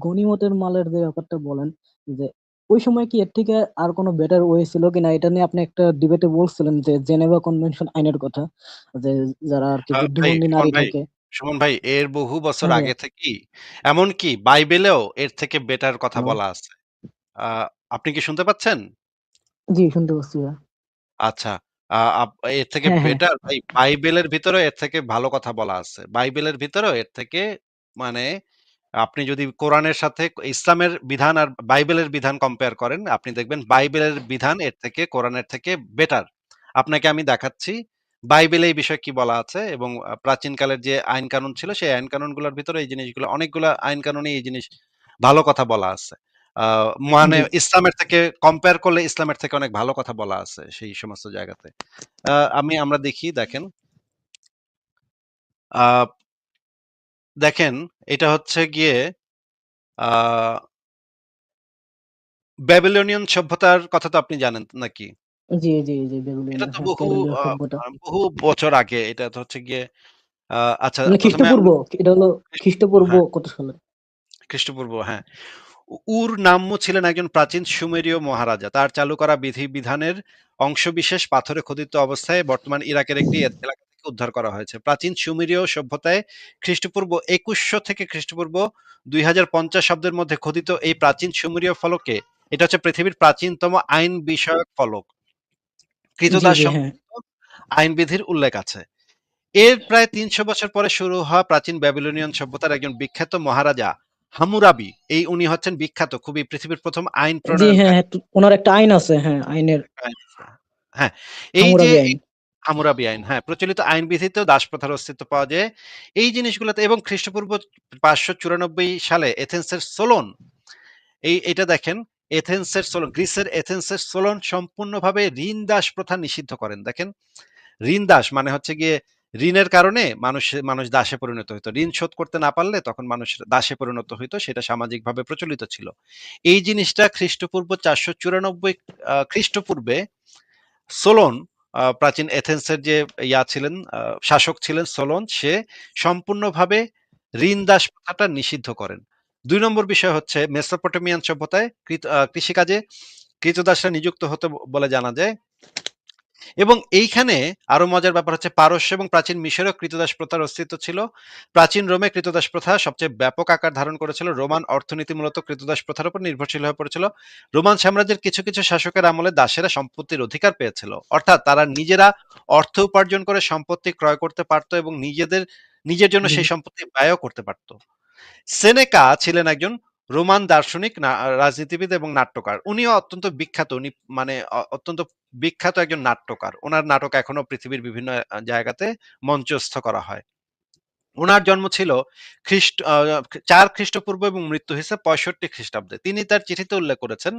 গনিমতের মালের যে ব্যাপারটা বলেন, যে ওই সময় কি এর থেকে আর কোনো বেটার ওয়ে ছিল কিনা, এটা নিয়ে আপনি একটা ডিবেটে বলছিলেন যে জেনেভা কনভেনশন আইনের কথা, যে যারা আর কি ভাই যুদ্ধবন্দী সুমন নারী ভাই, থাকে। সুমন ভাই, এর বহু বছর হ্যাঁ ভাইয়া। আগে থেকেই এমনকি বাইবেলেও এর থেকে বেটার কথা হ্যালো। বলা আছে। আপনি কি শুনতে পাচ্ছেন? জি, শুনতে পাচ্ছি ভাইয়া। আচ্ছা। এর থেকে হ্যাঁ হ্যাঁ। বেটার ভাই বাইবেলের ভিতরেও এর থেকে ভালো কথা বলা আছে। বাইবেলের ভিতরেও এর থেকে মানে আপনি যদি কোরআনের সাথে ইসলামের বিধান আর বাইবেলের বিধান কম্পেয়ার করেন, আপনি দেখবেন বাইবেলের বিধান এর থেকে কোরআনের থেকে বেটার। আপনাকে আমি দেখাচ্ছি বাইবেলে এই বিষয়ে কি বলা আছে এবং প্রাচীনকালের যে আইন কানুন ছিল সেই আইন কানুনগুলোর ভিতরে এই জিনিসগুলো অনেকগুলা আইন কানুনে এই জিনিস ভালো কথা বলা আছে। মানে জি। ইসলামের থেকে কম্পেয়ার করলে ইসলামের থেকে অনেক ভালো কথা বলা আছে সেই সমস্ত জায়গাতে। আমরা দেখি দেখেন, আ দেখেন এটা হচ্ছে গিয়ে আ ব্যাবিলনিয়ান সভ্যতার কথা তো আপনি জানেন নাকি? জি জি জি, এটা বেগুলিয়ান, তো হ্যাঁ, ক্যারেলীয় আ সভ্যতা। বহু বছর আগে। এটা তো হচ্ছে গিয়ে আচ্ছা মানে ১ম এ খ্রিস্টপূর্ব, এটা হলো খ্রিস্টপূর্ব, খ্রিস্টপূর্ব হ্যাঁ, কত সালে? খ্রিস্টপূর্ব, হ্যাঁ। নাম্মু ছিলেন একজন প্রাচীন সুমেরীয় মহারাজা। তার চালু করা বিধিবিধানের অংশবিশেষ পাথরে খোদিত অবস্থায় বর্তমান ইরাকের একটি এলাকা থেকে উদ্ধার করা হয়েছে। প্রাচীন সুমেরীয় সভ্যতায় খ্রিস্টপূর্ব ২১০০ থেকে খ্রিস্টপূর্ব ২০৫০ অব্দের মধ্যে খোদিত এই প্রাচীন সুমেরীয় ফলকে, এটা হচ্ছে পৃথিবীর প্রাচীনতম আইন বিষয়ক ফলক। জি ক্রীতদাস জি, হ্যাঁ। সম্পর্কিত আইনবিধির উল্লেখ আছে। এর প্রায় ৩০০ বছর পরে শুরু হওয়া প্রাচীন ব্যাবিলনিয়ান সভ্যতার একজন বিখ্যাত মহারাজা হামুরাবি, এই উনি হচ্ছেন বিখ্যাত খুবই পৃথিবীর ১ম আইন জি হ্যাঁ প্রণয়নকারী। হ্যাঁ, ওনার একটা আইন আছে, হ্যাঁ, আইনের হ্যাঁ, এই যে হামুরাবি আইন। হামুরাবি আইন, হ্যাঁ, প্রচলিত আইন বিধিতেও দাসপ্রথার অস্তিত্ব পাওয়া যায় এই জিনিসগুলোতে। এবং খ্রিস্টপূর্ব ৫৯৪ সালে এথেন্সের সোলন, এটা দেখেন, গ্রিসের এথেন্সের সোলন সম্পূর্ণভাবে ঋণ দাস প্রথা নিষিদ্ধ করেন। দেখেন, ঋণ দাস মানে হচ্ছে গিয়ে ঋণের কারণে মানুষ দাসে পরিণত হইতো। ঋণ শোধ করতে না পারলে তখন মানুষ দাসে পরিণত হইতো। সেটা সামাজিকভাবে প্রচলিত ছিল। এই জিনিসটা খ্রিস্টপূর্ব ৪৯৪ খ্রিস্টপূর্বে সোলন, প্রাচীন এথেন্সের যে ছিলেন, শাসক ছিলেন সোলন, সে সম্পূর্ণভাবে ঋণ দাস প্রথাটা নিষিদ্ধ করেন। ২ নম্বর বিষয় হচ্ছে মেসোপটেমিয়ান সভ্যতায় কৃষিকাজে কৃতদাসরা নিযুক্ত হতো বলে জানা যায়। এবং এইখানে আরো মজার ব্যাপার হচ্ছে পারস্য এবং প্রাচীন মিশরেও কৃতদাস প্রথার অস্তিত্ব ছিল। প্রাচীন রোমে কৃতদাস প্রথা সবচেয়ে ব্যাপক আকার ধারণ করেছিল। রোমান অর্থনীতি মূলত কৃতদাস প্রথার উপর নির্ভরশীল হয়ে পড়েছিল। রোমান সাম্রাজ্যের কিছু কিছু শাসকের আমলে দাসেরা সম্পত্তির অধিকার পেয়েছিল, অর্থাৎ তারা নিজেরা অর্থ উপার্জন করে সম্পত্তি ক্রয় করতে পারত এবং নিজের জন্য জি সেই সম্পত্তি ব্যয়ও করতে পারত। সেনেকা ছিলেন একজন রোমান দার্শনিক, রাজনীতিবিদ এবং নাট্যকার। উনিও অত্যন্ত বিখ্যাত। উনি মানে অত্যন্ত বিখ্যাত একজন নাট্যকার। উনার নাটক এখনো পৃথিবীর বিভিন্ন জায়গাতে মঞ্চস্থ করা হয়। উনার জন্ম ছিল খ্রিস্ট আ ৪ খ্রিস্টপূর্ব এবং মৃত্যু হয়েছে ৬৫ খ্রিস্টাব্দে। তিনি তার চিঠিতে উল্লেখ করেছেন,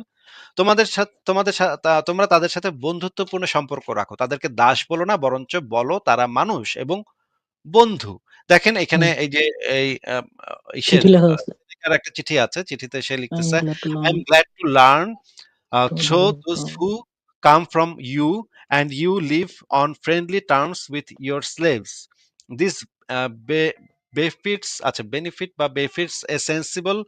তোমরা তাদের সাথে বন্ধুত্বপূর্ণ সম্পর্ক রাখো। তাদেরকে দাস বলো না, বরঞ্চ বলো তারা মানুষ এবং বন্ধু। দেখেন এখানে হুম, এই যে এই ইসের চিঠি লেখা আছে। সেনেকার একটা চিঠি আছে। চিঠিতে সে আই এম লিখতেছে, glad to "I learn am glad to learn from through you those how." who come from you and you live on friendly terms with your slaves. This uh, be- befits a sensible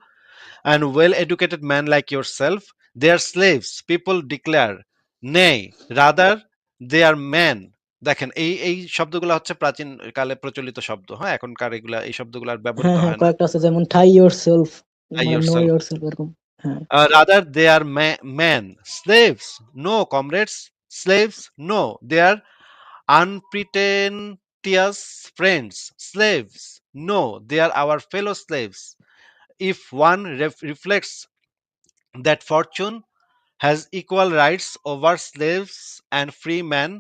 and well-educated man like yourself. They are slaves, people declare. Nay, rather they are men. দেখেন এই শব্দগুলো হচ্ছে প্রাচীন কালে প্রচলিত শব্দ। হ্যাঁ, এখনকার এই শব্দগুলো আর ব্যবহৃত হ্যাঁ হ্যাঁ, হয় না। কয়েকটা আছে, যেমন ঠাই ইয়োর সেলফ, মানে নো yourself. ইয়োর সেলফ, এরকম। হ্যাঁ। Rather, they are men. Slaves? No, comrades. Slaves? No, they are unpretentious friends. Slaves? No, they are our fellow slaves. If one reflects that fortune has equal rights over slaves and free men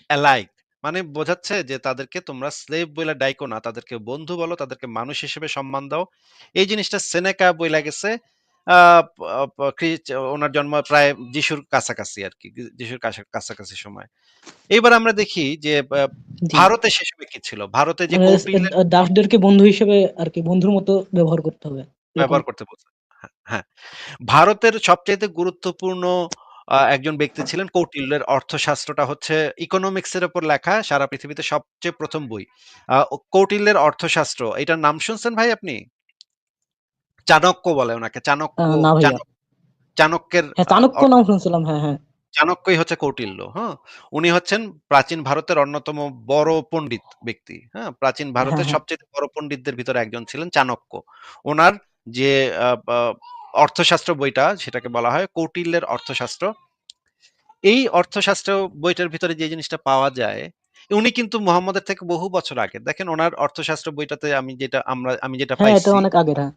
alike. মানে বোঝাচ্ছে যে তাদেরকে তোমরা slave বলে ডাইকো না, তাদেরকে বন্ধু বলো, তাদেরকে মানুষ হিসেবে সম্মান দাও। এই জিনিসটা সেনেকা বইলা গেছে। ওনার জন্ম প্রায় যিশুর কাছাকাছি আর কি, যিশুর কাছাকাছি সময়। এইবার আমরা দেখি যে জি, ভারতে সে সময় কি ছিল। ভারতে যে মানে কৌটিল্যের দাসদেরকে বন্ধু হিসেবে আর কি, বন্ধুর মতো ব্যবহার করতে হবে, এরকম। ব্যবহার করতে বলছে। হ্যাঁ, হ্যাঁ। ভারতের সবচাইতে গুরুত্বপূর্ণ একজন ব্যক্তি ছিলেন কৌটিল্যের। অর্থশাস্ত্রটা হচ্ছে ইকোনমিক্স এর উপর লেখা, সারা পৃথিবীতে সবচেয়ে প্রথম বই। কৌটিল্যের অর্থশাস্ত্র, এটার নাম শুনছেন ভাই আপনি? চাণক্য বলে ওনাকে। চাণক্য না ভাইয়া। চাণক্যের হ্যাঁ, চাণক্য অর্থ নাম শুনছিলাম। হ্যাঁ, হ্যাঁ। চাণক্যই হচ্ছে কৌটিল্য, হ্যাঁ? উনি হচ্ছেন প্রাচীন ভারতের অন্যতম বড় পণ্ডিত ব্যক্তি, হ্যাঁ? প্রাচীন হ্যাঁ, ভারতের হ্যাঁ। সবচেয়ে বড় পণ্ডিতদের ভিতরে একজন ছিলেন চাণক্য। উনার যে আ আ অর্থশাস্ত্র বইটা সেটাকে বলা হয় কৌটিল্যের অর্থশাস্ত্র। এই অর্থশাস্ত্র বইটার ভিতরে যে জিনিসটা পাওয়া যায়, উনি কিন্তু মুহাম্মদের থেকে বহু বছর আগের। দেখেন উনার অর্থশাস্ত্র বইটাতে আমি যেটা হ্যাঁ, এটা পাইছি, অনেক আগের। হ্যাঁ।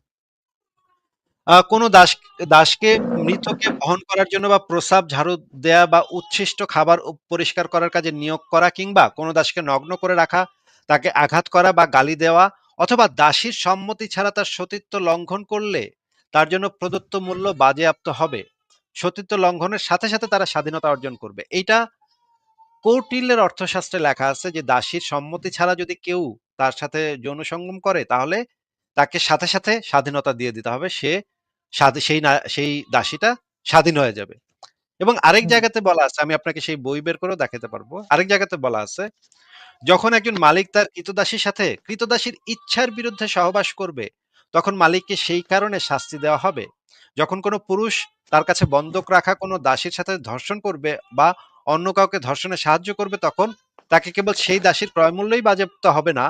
কোন দাসকে মৃতকে বহন করার জন্য বা প্রস্রাব ঝাড়ু দেয়া বা উচ্ছিষ্ট খাবার পরিষ্কার করার কাজে নিয়োগ করা, কিংবা কোন দাসকে নগ্ন করে রাখা, তাকে আঘাত করা বা গালি দেওয়া, অথবা দাসীর সম্মতি ছাড়া তার সতীত্ব লঙ্ঘন করলে তার জন্য প্রদত্ত মূল্য বাজেয়াপ্ত হবে। সতীত্ব লঙ্ঘনের সাথে সাথে তারা স্বাধীনতা অর্জন করবে। এইটা কৌটিল্যের অর্থশাস্ত্রে লেখা আছে যে দাসীর সম্মতি ছাড়া যদি কেউ তার সাথে যৌন সঙ্গম করে, তাহলে তাকে সাথে সাথে স্বাধীনতা দিয়ে দিতে হবে। সে সেই দাসীটা স্বাধীন হয়ে যাবে। এবং আরেক হুম। জায়গাতে বলা আছে, আমি আপনাকে সেই বই বের করেও দেখাতে পারবো। আরেক জায়গাতে বলা আছে, যখন একজন মালিক তার কৃতদাসীর সাথে কৃতদাসীর ইচ্ছার বিরুদ্ধে সহবাস করবে, তখন মালিককে সেই কারণে শাস্তি দেওয়া হবে। যখন কোনো পুরুষ তার কাছে বন্ধক রাখা কোনো দাসীর সাথে ধর্ষণ করবে বা অন্য কাউকে ধর্ষণে সাহায্য করবে, তখন তাকে কেবল সেই দাসীর ক্রয়মূল্যই বাজেয়াপ্ত হবে না,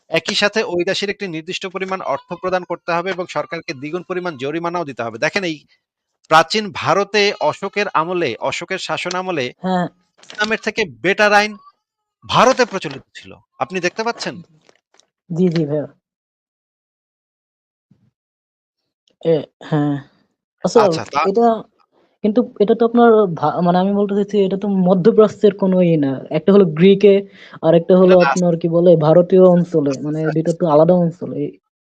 একই সাথে ওই দাসীর একটি নির্দিষ্ট পরিমাণ অর্থ প্রদান করতে হবে এবং সরকারকে দ্বিগুণ পরিমাণ জরিমানাও দিতে হবে। দেখেন, এই প্রাচীন ভারতে অশোকের শাসন আমলে হ্যাঁ। ইসলামের থেকে বেটার আইন ভারতে প্রচলিত ছিল। আপনি দেখতে পাচ্ছেন? জি, জি ভাইয়া। এ হ্যাঁ। আচ্ছা, আচ্ছা, এটা কিন্তু এটা তো আপনার মানে আমি বলতে চাইছি এটা তো মধ্যপ্রাচ্যের কোনো না। একটা হলো গ্রিকে, আর একটা না, হলো না, আপনার কি বলে ভারতীয় অঞ্চলে। মানে আস্তে, দুইটা তো আস্তে, আলাদা অঞ্চল।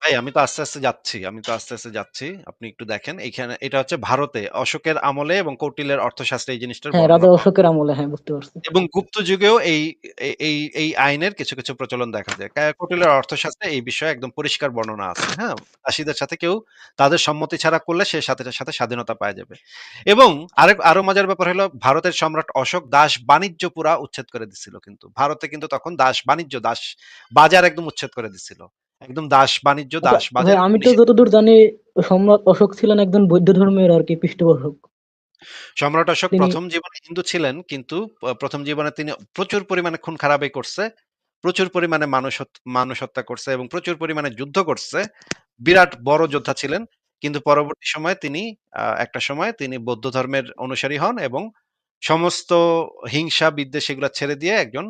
ভাই আমি তো আস্তে আস্তে যাচ্ছি। আপনি একটু দেখেন, এখানে এটা হচ্ছে ভারতে অশোকের আমলে এবং কৌটিল্যের অর্থশাস্ত্রে এই জিনিসটার হ্যাঁ, রাজা বর্ণনা পাওয়া অশোকের আমলে। হ্যাঁ, বুঝতে পারছি। এবং গুপ্ত যুগেও এই আইনের কিছু কিছু প্রচলন দেখা যায়। কৌটিল্যের অর্থশাস্ত্রে এই বিষয়ে একদম পরিষ্কার বর্ণনা আছে। হ্যাঁ, দাসীদের সাথে কেউ তাদের সম্মতি ছাড়া করলে সে সাথে সাথে স্বাধীনতা পাওয়া যাবে। এবং আরো মজার ব্যাপার হলো, ভারতের সম্রাট অশোক দাস বাণিজ্য পুরা উচ্ছেদ করে দিছিল। কিন্তু ভারতে কিন্তু তখন দাস বাজার একদম উচ্ছেদ করে দিছিল। একদম আচ্ছা দাস ভাই, বাজার আমি তো নিষিদ্ধ। যতদূর জানি সম্রাট অশোক ছিলেন একজন বৌদ্ধ ধর্মের আর কি পৃষ্ঠপোষক। সম্রাট অশোক তিনি প্রথম জীবনে হিন্দু ছিলেন, কিন্তু প্রথম জীবনে তিনি প্রচুর পরিমাণে খুন খারাপি করছে, প্রচুর পরিমাণে মানুষ হত্যা করছে এবং প্রচুর পরিমাণে যুদ্ধ করছে। বিরাট বড় যোদ্ধা ছিলেন। কিন্তু পরবর্তী সময়ে একটা সময় তিনি বৌদ্ধ ধর্মের অনুসারী হন এবং সমস্ত হিংসা বিদ্বেষ এগুলা ছেড়ে দিয়ে একজন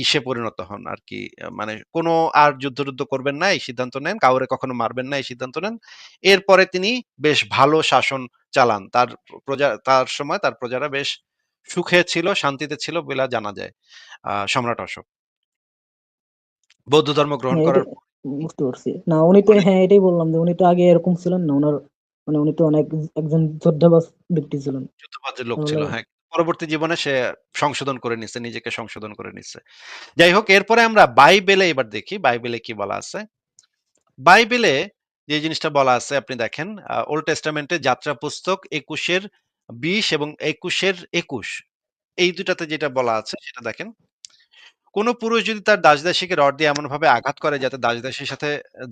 ইসে পরিণত হন আর কি। মানে কোনো আর যুদ্ধ করবেন না এই সিদ্ধান্ত নেন, কাউরে কখনো মারবেন না এই সিদ্ধান্ত নেন। এরপরে তিনি বেশ ভালো শাসন চালান। তার সময় তার প্রজারা বেশ সুখে ছিল, শান্তিতে ছিল বলে জানা যায়। সম্রাট অশোক বৌদ্ধ ধর্ম গ্রহণ হ্যাঁ, এটা করার পর বুঝতে পারছি। না, উনি তো অনেক হ্যাঁ এটাই বললাম যে উনি তো আগে এরকম ছিলেন না। উনার মানে উনি তো অনেক একজন যোদ্ধাবাজ ব্যক্তি ছিলেন। যুদ্ধবাজ লোক তাহলে ছিল, হ্যাঁ। পরবর্তী জীবনে সে নিজেকে সংশোধন করে নিচ্ছে। যাই হোক, এরপরে আমরা বাইবেলে এবার দেখি বাইবেলে কি বলা আছে। বাইবেলে যে জিনিসটা বলা আছে আপনি দেখেন, ওল্ড টেস্টামেন্টে যাত্রা পুস্তক 21-এর 20 এবং 21-এর 21, এই দুটাতে যেটা বলা আছে সেটা দেখেন। কোন পুরুষ যদি তার দাসদাসীকে রড দিয়ে এমন ভাবে আঘাত করে যাতে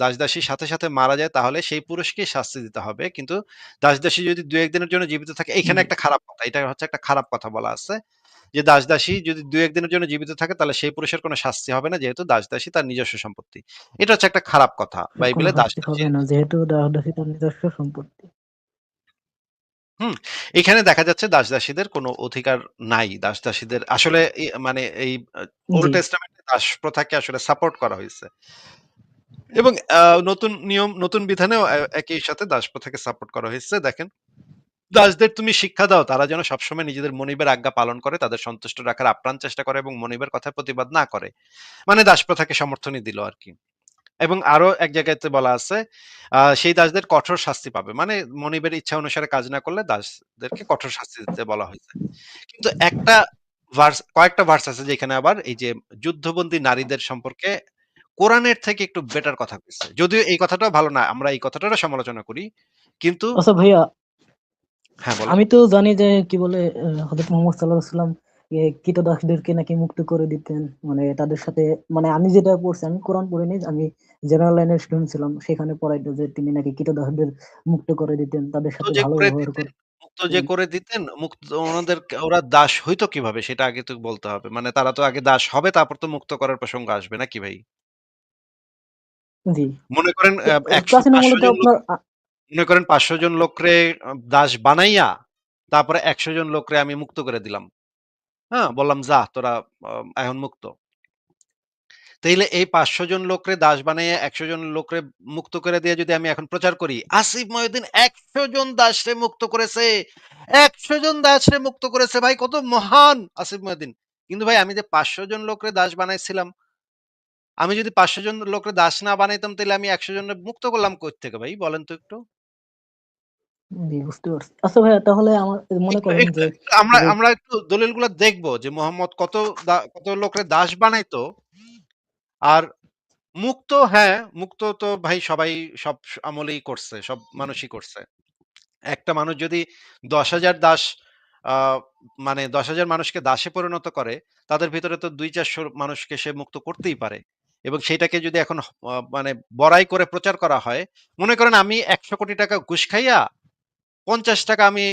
দাসদাসীর সাথে সাথে মারা যায়, তাহলে সেই পুরুষকে শাস্তি দিতে হবে। কিন্তু দাসদাসী যদি 2-1 দিনের জন্য জীবিত থাকে, এখানে হুম, একটা খারাপ কথা, এটা হচ্ছে একটা খারাপ কথা বলা আছে যে দাসদাসী যদি 2-1 দিনের জন্য জীবিত থাকে তাহলে সেই পুরুষের কোনো শাস্তি হবে না, যেহেতু দাসদাসী তার নিজস্ব সম্পত্তি। এটা হচ্ছে একটা খারাপ কথা কোনো বাইবেলে শাস্তি হবে দাসদাসীর। না যেহেতু দাসী তার নিজস্ব সম্পত্তি। হুম, এখানে দেখা যাচ্ছে দাস-দাসীদের কোনো অধিকার নাই। দাস-দাসীদের আসলে মানে এই জি। ওল্ড টেস্টামেন্টে দাস প্রথাকে আসলে সাপোর্ট করা হইছে। এবং নতুন নিয়ম, নতুন বিধানেও একই সাথে দাস প্রথাকে সাপোর্ট করা হয়েছে। দেখেন, দাসদের তুমি শিক্ষা দাও তারা যেন সবসময় নিজেদের মনিবের আজ্ঞা পালন করে, তাদের সন্তুষ্ট রাখার আপ্রাণ চেষ্টা করে এবং মনিবের কথায় প্রতিবাদ না করে। মানে দাস প্রথাকে সমর্থনই দিল আরকি। এবং আরো এক জায়গাতে বলা আছে, সেই দাসদের কঠোর শাস্তি পাবে। মানে মনিবের ইচ্ছা অনুসারে কাজ না করলে দাসদেরকে কঠোর শাস্তি দিতে বলা হয়েছে। কিন্তু কয়েকটা ভার্স আছে যেখানে আবার এই যে যুদ্ধবন্দী নারীদের সম্পর্কে কোরআনের থেকে একটু বেটার কথা কইছে। যদিও এই কথাটাও ভালো না। আমরা এই কথাটারও সমালোচনা করি। কিন্তু আচ্ছা ভাইয়া, হ্যাঁ, বলেন। আমি তো জানি যে কি বলে হযরত মুহাম্মদ সাল্লাল্লাহু আলাইহি ওয়াসাল্লাম কৃতদাসদেরকে নাকি মুক্ত করে দিতেন, মানে তাদের সাথে, মানে আমি যেটা পড়ছি, আমি কোরআন পড়িনি, আমি জেনারেল লাইনের স্টুডেন্ট ছিলাম, সেখানে পড়াইতো যে তিনি নাকি কৃতদাসদের মুক্ত করে দিতেন, তাদের মুক্ত সাথে যে ভালো করে ব্যবহার দিতেন করতেন। মুক্ত যে করে দিতেন, ওনাদের ওরা দাস হইতো কিভাবে সেটা আগে তো বলতে হবে। মানে তারা তো আগে দাস হবে তারপর তো মুক্ত করার প্রসঙ্গ আসবে নাকি ভাই? জি। মনে করেন তো ১০০ প্রাচীন আমলে ৫০০ তো জন লোক আপনার মনে করেন ৫০০ জন লোকরে দাস বানাইয়া তারপরে ১০০ জন লোকরে আমি মুক্ত করে দিলাম। হ্যাঁ? বললাম, "যা তোরা এখন মুক্ত।" তাইলে এই ৫০০ জন লোকরে দাস বানাইয়া ১০০ জন লোকরে মুক্ত করে দিয়ে যদি আমি এখন প্রচার করি, আসিফ মহিউদ্দিন ১০০ জন দাসরে মুক্ত করেছে। ১০০ জন দাসরে মুক্ত করেছে ভাই কত মহান আসিফ মহিউদ্দিন। কিন্তু ভাই আমি যে ৫০০ জন লোকরে দাস বানাইছিলাম, আমি যদি ৫০০ জন লোকরে দাস না বানাইতাম তাইলে আমি ১০০ জনরে মুক্ত করলাম কোত্থেকে ভাই বলেন তো একটু? জি, বুঝতে পারছি। আচ্ছা ভাইয়া, তাহলে আমার মনে একটু করেন একটু যে একটু আমরা যে আমরা একটু দলিলগুলা দেখব যে মোহাম্মদ কত লোকরে দাস বানাইতো। আর মুক্ত হ্যাঁ, মুক্ত তো ভাই সবাই সব আমলেই করছে, সব মানুষই করছে। একটা মানুষ যদি ১০,০০০ দাস আ মানে ১০,০০০ মানুষকে দাসে পরিণত করে, তাদের ভিতরে তো ২-৪০০ মানুষকে সে মুক্ত করতেই পারে। এবং সেইটাকে যদি এখন মানে বড়াই করে প্রচার করা হয়, মনে করেন আমি ৳১০০,০০,০০,০০০ ঘুষ খাইয়া ৳৫০ আমি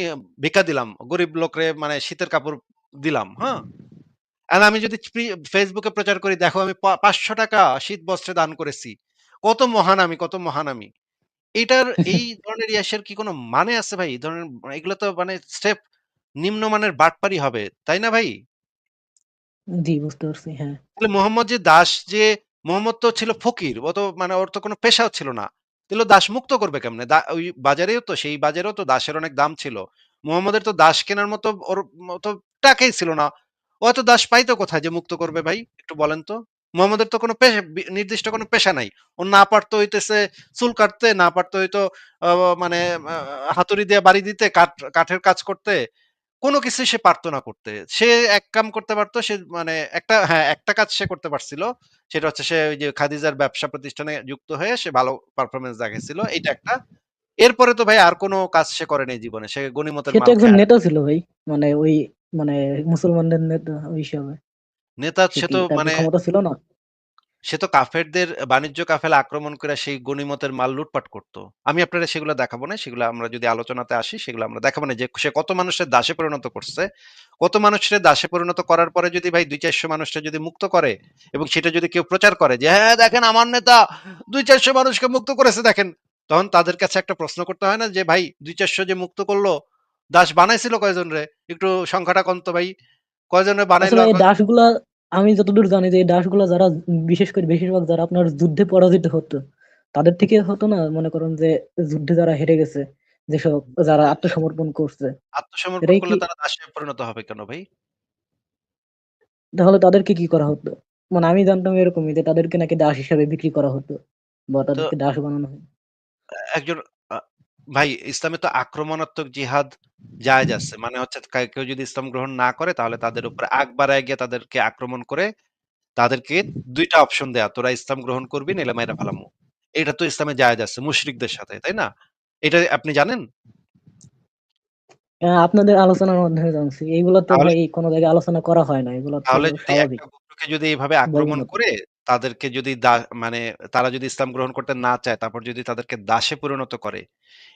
ভিক্ষা দিলাম। গরিব লোকরে মানে শীতের কাপড় দিলাম, হ্যাঁ? আর আমি যদি ফেসবুকে প্রচার করি, দেখো আমি ৳৫০০ শীত বস্ত্রে দান করেছি। কত মহান আমি, কত মহান আমি। এইটার এই ধরনের ইয়াসের কি কোনো মানে আছে ভাই? এই ধরনের এগুলো তো মানে নিম্নমানের বাটপারি হবে। তাই না ভাই? জি, বুঝতে পারছি। হ্যাঁ। তাহলে মোহাম্মদ যে দাস যে মোহাম্মদ তো ছিল ফকির। ও তো মানে ওর তো কোনো পেশাও ছিল না। তাহলে ও দাস মুক্ত করবে কেমনে? ওই বাজারেও তো সেই বাজারেও তো দাসের অনেক দাম ছিল। মোহাম্মদের তো দাস কেনার মতো ওর মতো টাকাই ছিল না। ও এত দাস পাইতো কোথায় যে মুক্ত করবে ভাই? একটু বলেন তো? মোহাম্মদের তো কোনো নির্দিষ্ট কোনো পেশা নাই। ও না পারতো হইতেছে চুল কাটতে, না পারতো হয়তো আ মানে আ হাতুড়ি দিয়ে বাড়ি দিতে, কাঠের কাজ করতে। কোন কিছুই সে পারত না করতে। সে এক কাম করতে পারত, সে মানে একটা কাজ সে করতে পারছিল। সেটা হচ্ছে সে ওই যে খাদিজার ব্যবসা প্রতিষ্ঠানে যুক্ত হয়ে সে ভালো পারফরম্যান্স দেখাইছিল। এইটা একটা। এরপরে তো ভাই আর কোন কাজ সে করে নাই জীবনে। সে গনিমতের সে তো মাল একজন খায়। নেতা ছিল ভাই। মানে ওই, মানে মুসলমানদের নেতা ওই হিসাবে। নেতা সে সে কি তো তার কি মানে ক্ষমতা ছিল না? সে তো কাফেরদের বাণিজ্য কাফেলা আক্রমণ করে সেই গনিমতের মাল লুটপাট করত। আমি আপনারে সেগুলো দেখাবো না। সেগুলো আমরা যদি আলোচনাতে আসি সেগুলো আমরা দেখাবো না যে সে কত মানুষের দাসে পরিণত করছে। কত মানুষের দাসে পরিণত করার পরে যদি ভাই ২-৪০০ মানুষকে যদি মুক্ত করে এবং সেটা যদি কেউ প্রচার করে যে, "হ্যাঁ, দেখেন আমার নেতা ২-৪০০ মানুষকে মুক্ত করেছে দেখেন।" তখন তাদের কাছে একটা প্রশ্ন করতে হয় না যে, "ভাই ২-৪০০ যে মুক্ত করলো, দাস বানাইছিল কয়জন রে? একটু সংখ্যাটা কন তো ভাই। কয়জনে বানাইলো আসলে আর এই কয়জন।" দাসগুলা, আমি যতদূর জানি যে এই দাসগুলা যারা, বিশেষ করে বেশিরভাগ যারা আপনার যুদ্ধে পরাজিত হতো, তাদের থেকে হতো না, মনে করেন যে যুদ্ধে যারা হেরে গেছে, যেসব যারা আত্মসমর্পণ করছে, আত্মসমর্পণ এটাই কি, করলে তারা দাসে পরিণত হবে কেন ভাই? তাহলে তাদেরকে কি করা হতো? মানে আমি জানতাম এরকমই যে তাদেরকে নাকি দাস হিসাবে বিক্রি করা হতো, বা তো তাদেরকে দাস বানানো হতো। একজন আ ভাই ইসলামে তো আক্রমণাত্মক জিহাদ জায়েজ আছে। মানে হচ্ছে কেউ যদি ইসলাম গ্রহণ না করে তাহলে তাদের উপরে আগ বাড়ায় গিয়ে তাদেরকে আক্রমণ করে তাদেরকে ২ টা অপশন দেয়া। তোরা ইসলাম গ্রহণ করবি নাইলে মাইরা ফালামু। এটা তো ইসলামে জায়েজ আছে মুশরিকদের সাথে, তাই না? এটা আপনি জানেন? আপনাদের আলোচনার মাধ্যমে জানছি। এইগুলা তো তাহলে ভাই কোন জায়গায় আলোচনা করা হয় না। এগুলা তো তাহলে যদি স্বাভাবিক একটা গোত্রকে যদি এভাবে আক্রমণ বৈমনত্ব। করে তাদেরকে যদি মানে তারা যদি ইসলাম গ্রহণ করতে না চায় তারপর যদি তাদেরকে দাসে পরিণত করে,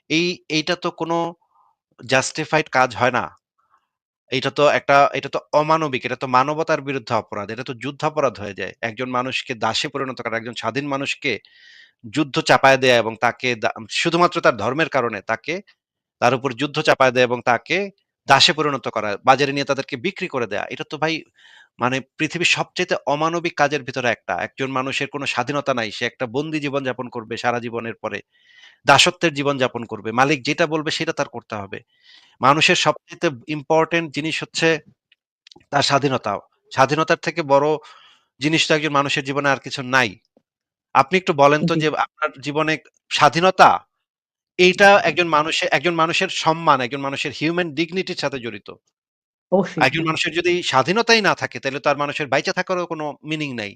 এই এইটা তো কোনো জাস্টিফাইড কাজ হয় না। এটা তো অমানবিক। এটা তো মানবতার বিরুদ্ধে অপরাধ। এটা তো যুদ্ধাপরাধ হয়ে যায়। একজন মানুষকে দাসে পরিণত করা, একজন স্বাধীন মানুষকে যুদ্ধ চাপায়া দেয়া এবং তাকে শুধুমাত্র তার ধর্মের কারণে তার উপর যুদ্ধ চাপায়া দেয়া এবং তাকে দাসে পরিণত করা, বাজারে নিয়ে তাদেরকে বিক্রি করে দেয়া। এটা তো ভাই মানে পৃথিবীর সবচাইতে অমানবিক কাজের ভিতরে একটা। একজন মানুষের কোনো স্বাধীনতা নাই। সে একটা বন্দী জীবন যাপন করবে সারা জীবনের পরে। দাসত্বের জীবন যাপন করবে। মালিক যেটা বলবে সেটা তার করতে হবে। মানুষের সবচাইতে ইম্পোর্টেন্ট জিনিস হচ্ছে তার স্বাধীনতা। স্বাধীনতার থেকে বড় জিনিস তো একজন মানুষের জীবনে আর কিছু নাই। আপনি একটু বলেন তো জি, যে আপনার জীবনে স্বাধীনতা এইটা একজন মানুষের সম্মান, একজন মানুষের হিউম্যান ডিগনিটির সাথে জড়িত। অবশ্যই। একজন হ্যাঁ। মানুষের যদি স্বাধীনতাই না থাকে তাহলে তো আর মানুষের বাইচা থাকারও কোনো মিনিং নাই।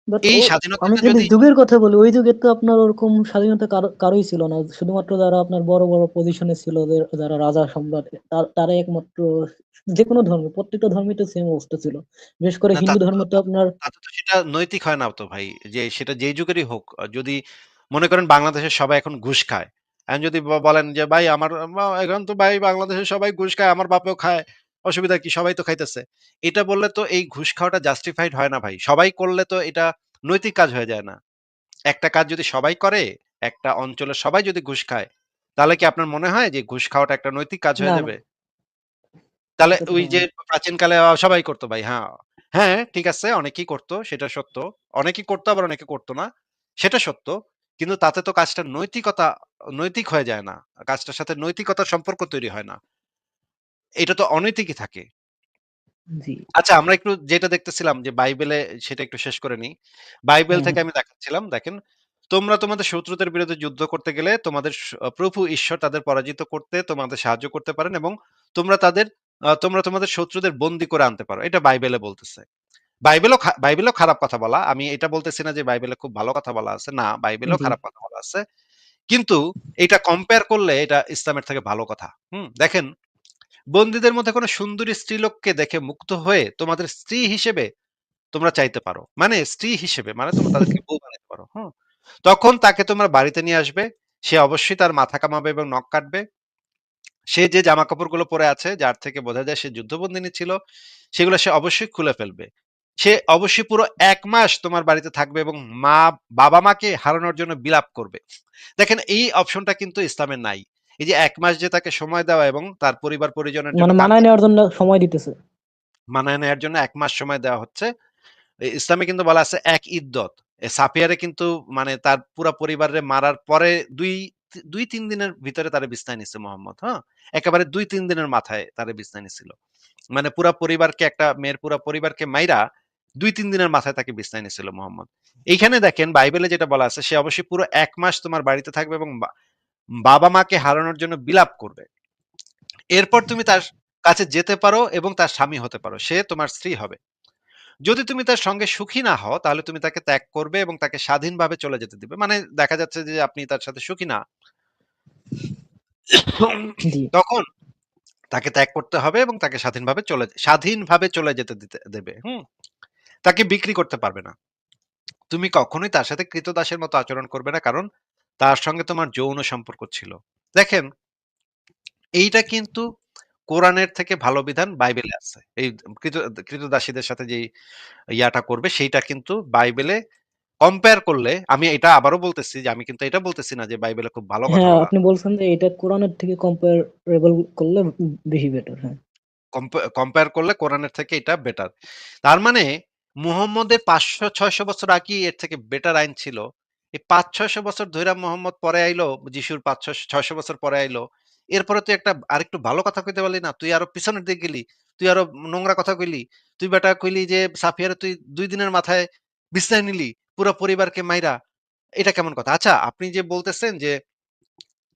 বাট এই আমি স্বাধীনতাটা যদি যদি যুগের কথা বলি, ওই যুগে তো আপনার ওরকম স্বাধীনতা কারোই ছিল না। শুধুমাত্র যারা আপনার বড় বড় পজিশনে ছিল, যারা রাজা সম্রাট, তারাই একমাত্র যে কোনো ধর্মে, প্রত্যেকটা ধর্মে তো সেম অবস্থা ছিল। বিশেষ করে না হিন্দু ধর্মে তো আপনার তাতে তো সেটা নৈতিক হয় না তো ভাই, যে সেটা যেই যুগেরই হোক। যদি মনে করেন বাংলাদেশের সবাই এখন ঘুষ খায়, এখন যদি বলেন যে ভাই আমার এখন তো ভাই বাংলাদেশের সবাই ঘুষ খায়, আমার বাপেও খায়, অসুবিধা কি, সবাই তো খাইতেছে, এটা বললে তো এই ঘুষ খাওয়াটা জাস্টিফাইড হয় না ভাই। সবাই করলে তো এটা নৈতিক কাজ হয়ে যায় না। একটা কাজ যদি সবাই করে, একটা অঞ্চলের সবাই যদি ঘুষ খায়, তাহলে কি আপনার মনে হয় যে ঘুষ খাওয়াটা একটা নৈতিক কাজ না হয়ে না, যাবে? তাহলে এটা তো ওই হয় যে না। প্রাচীনকালে সবাই করতো ভাই। হ্যাঁ, হ্যাঁ, ঠিক আছে, অনেকেই করতো, সেটা সত্য। অনেকেই করতো, আবার অনেকে করতো না। সেটা সত্য। কিন্তু তাতে তো কাজটা নৈতিক হয়ে যায় না। কাজটার সাথে নৈতিকতার সম্পর্ক তৈরি হয় না। এটা তো অনৈতিকই থাকে। জি। আচ্ছা, আমরা একটু যেটা দেখতেছিলাম যে বাইবেলে, সেটা একটু শেষ করে নিই। বাইবেল হ্যাঁ থেকে হ্যাঁ। আমি দেখাচ্ছিলাম, দেখেন, তোমরা তোমাদের শত্রুদের বিরুদ্ধে যুদ্ধ করতে গেলে তোমাদের প্রভু ঈশ্বর তাদের পরাজিত করতে তোমাদের সাহায্য করতে পারেন, এবং তোমরা তোমাদের শত্রুদের বন্দী করে আনতে পারো। এটা বাইবেলে বলতেছে। বাইবেলেও খারাপ কথা বলা। আমি এটা বলতেছি না যে বাইবেলে খুব ভালো কথা বলা আছে। না, বাইবেলেও জি। খারাপ কথা বলা আছে। কিন্তু এটা কম্পেয়ার করলে এটা ইসলামের থেকে ভালো কথা। দেখেন, বন্দীদের মধ্যে কোনো সুন্দরী স্ত্রীলোককে দেখে মুগ্ধ হয়ে তোমাদের স্ত্রী হিসেবে তোমরা চাইতে পারো। মানে স্ত্রী হিসেবে মানে তোমরা তাদেরকে বউ বানাইতে পারো। তখন তাকে তোমরা বাড়িতে নিয়ে আসবে। সে অবশ্যই তার মাথা কামাবে এবং নখ কাটবে। সে যে জামাকাপড়গুলো পরে আছে, যার থেকে বোঝা যায় সে যুদ্ধবন্দিনী ছিল, সেগুলো সে অবশ্যই খুলে ফেলবে। সে অবশ্যই পুরো ১ মাস তোমার বাড়িতে থাকবে এবং বাবা-মাকে হারানোর জন্য বিলাপ করবে। দেখেন, এই অপশনটা কিন্তু ইসলামে নাই। এই যে ১ মাস যে তাকে সময় দেওয়া এবং তার পরিবার-পরিজনের জন্য মানে মানায় কাঁদতে নেওয়ার জন্য সময় দিতেছে। মানায় নেয়ার জন্য ১ মাস সময় দেওয়া হচ্ছে। ইসলামে কিন্তু বলা আছে এক ইদ্দত। সাফিয়ারে কিন্তু মানে তার পুরা পরিবারে মারার পরে ২-৩ দিনের ভিতরে তারে বিছনায় নিছে মোহাম্মদ। হ্যাঁ? একেবারে ২-৩ দিনের মাথায় তারে বিছনায় নিছিল। মানে পুরা পরিবারকে, একটা মেয়ের পুরা পরিবারকে মাইরা ২-৩ দিনের মাথায় তাকে বিছনায় নিছিল মোহাম্মদ। এইখানে দেখেন বাইবেলে যেটা বলা আছে, সে অবশ্যই পুরো ১ মাস তোমার বাড়িতে থাকবে এবং বাবা-মাকে হারানোর জন্য বিলাপ করবে। এরপর তুমি তার কাছে যেতে পারো এবং তার স্বামী হতে পারো। সে তোমার স্ত্রী হবে। যদি তুমি তার সঙ্গে সুখী না হও, তাহলে তুমি তাকে ত্যাগ করবে এবং তাকে স্বাধীনভাবে চলে যেতে দিবে। মানে দেখা যাচ্ছে যে আপনি তার সাথে সুখী না। জি। তখন তাকে ত্যাগ করতে হবে এবং তাকে স্বাধীনভাবে চলে যেতে দেবে। তাকে বিক্রি করতে পারবে না। তুমি কখনোই তার সাথে ক্রীতদাসের মতো আচরণ করবে না, কারণ তার সঙ্গে তোমার যৌন সম্পর্ক ছিল। দেখেন, এইটা কিন্তু কোরআনের থেকে ভালো বিধান বাইবেলে আছে। এই ক্রীত ক্রীতদাসীদের সাথে যেই ইয়াটা করবে, সেইটা কিন্তু বাইবেলে কম্পেয়ার করলে, আমি এটা আবারও বলতেছি যে আমি কিন্তু এটা বলতেছি না যে বাইবেলে খুব ভালো কথা হ্যাঁ, বলা আপনি বলছেন যে এটা কোরআনের থেকে কম্পারেবল করলে বেশি বেটার। হ্যাঁ। কম্পেয়ার করলে কোরআনের থেকে এটা বেটার। তার মানে মুহাম্মদের ৫০০-৬০০ বছর আগে এর থেকে বেটার আইন ছিল। এই ৫০০-৬০০ বছর ধইরা মুহাম্মদ পরে আইলো, যিশুর ৫০০-৬০০ বছর পরে আইলো। এরপরে তুই একটা আরেকটু ভালো কথা কইতে পারলি না? তুই আরো পিছনের দিকে গেলি। তুই আরো নোংরা কথা কইলি। তুই বেটা কইলি যে সাফিয়ারে তুই ২ দিনের মাথায় বিছনায় নিলি, পুরা পরিবারকে মাইরা। এটা কেমন কথা? আচ্ছা, আপনি যে বলতেছেন যে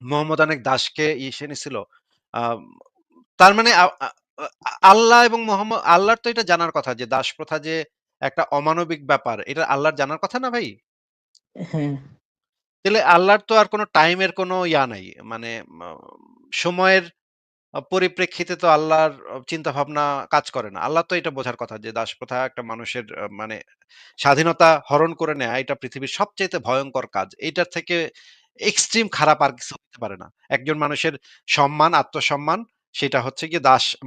মুহাম্মদ অনেক দাসকে ইসে নিছিল। আম তার মানে আল্লাহ এবং আল্লাহর তো এটা জানার কথা যে দাস প্রথা যে একটা অমানবিক ব্যাপার। এটা আল্লাহর জানার কথা না ভাই? হ্যাঁ। তাহলে আল্লাহর তো আর কোন টাইমের কোন ইয়া নাই। মানে ম সময়ের পরিপ্রেক্ষিতে তো আল্লাহর চিন্তাভাবনা কাজ করে না। আল্লাহ তো এটা বোঝার কথা যে দাসপ্রথা একটা মানুষের মানে স্বাধীনতা হরণ করে নেয়া এটা পৃথিবীর সবচাইতে ভয়ংকর কাজ। এইটার থেকে এক্সট্রিম খারাপ আর কিছু হতে পারে না। একজন মানুষের সম্মান, আত্মসম্মান, সেটা হচ্ছে গিয়ে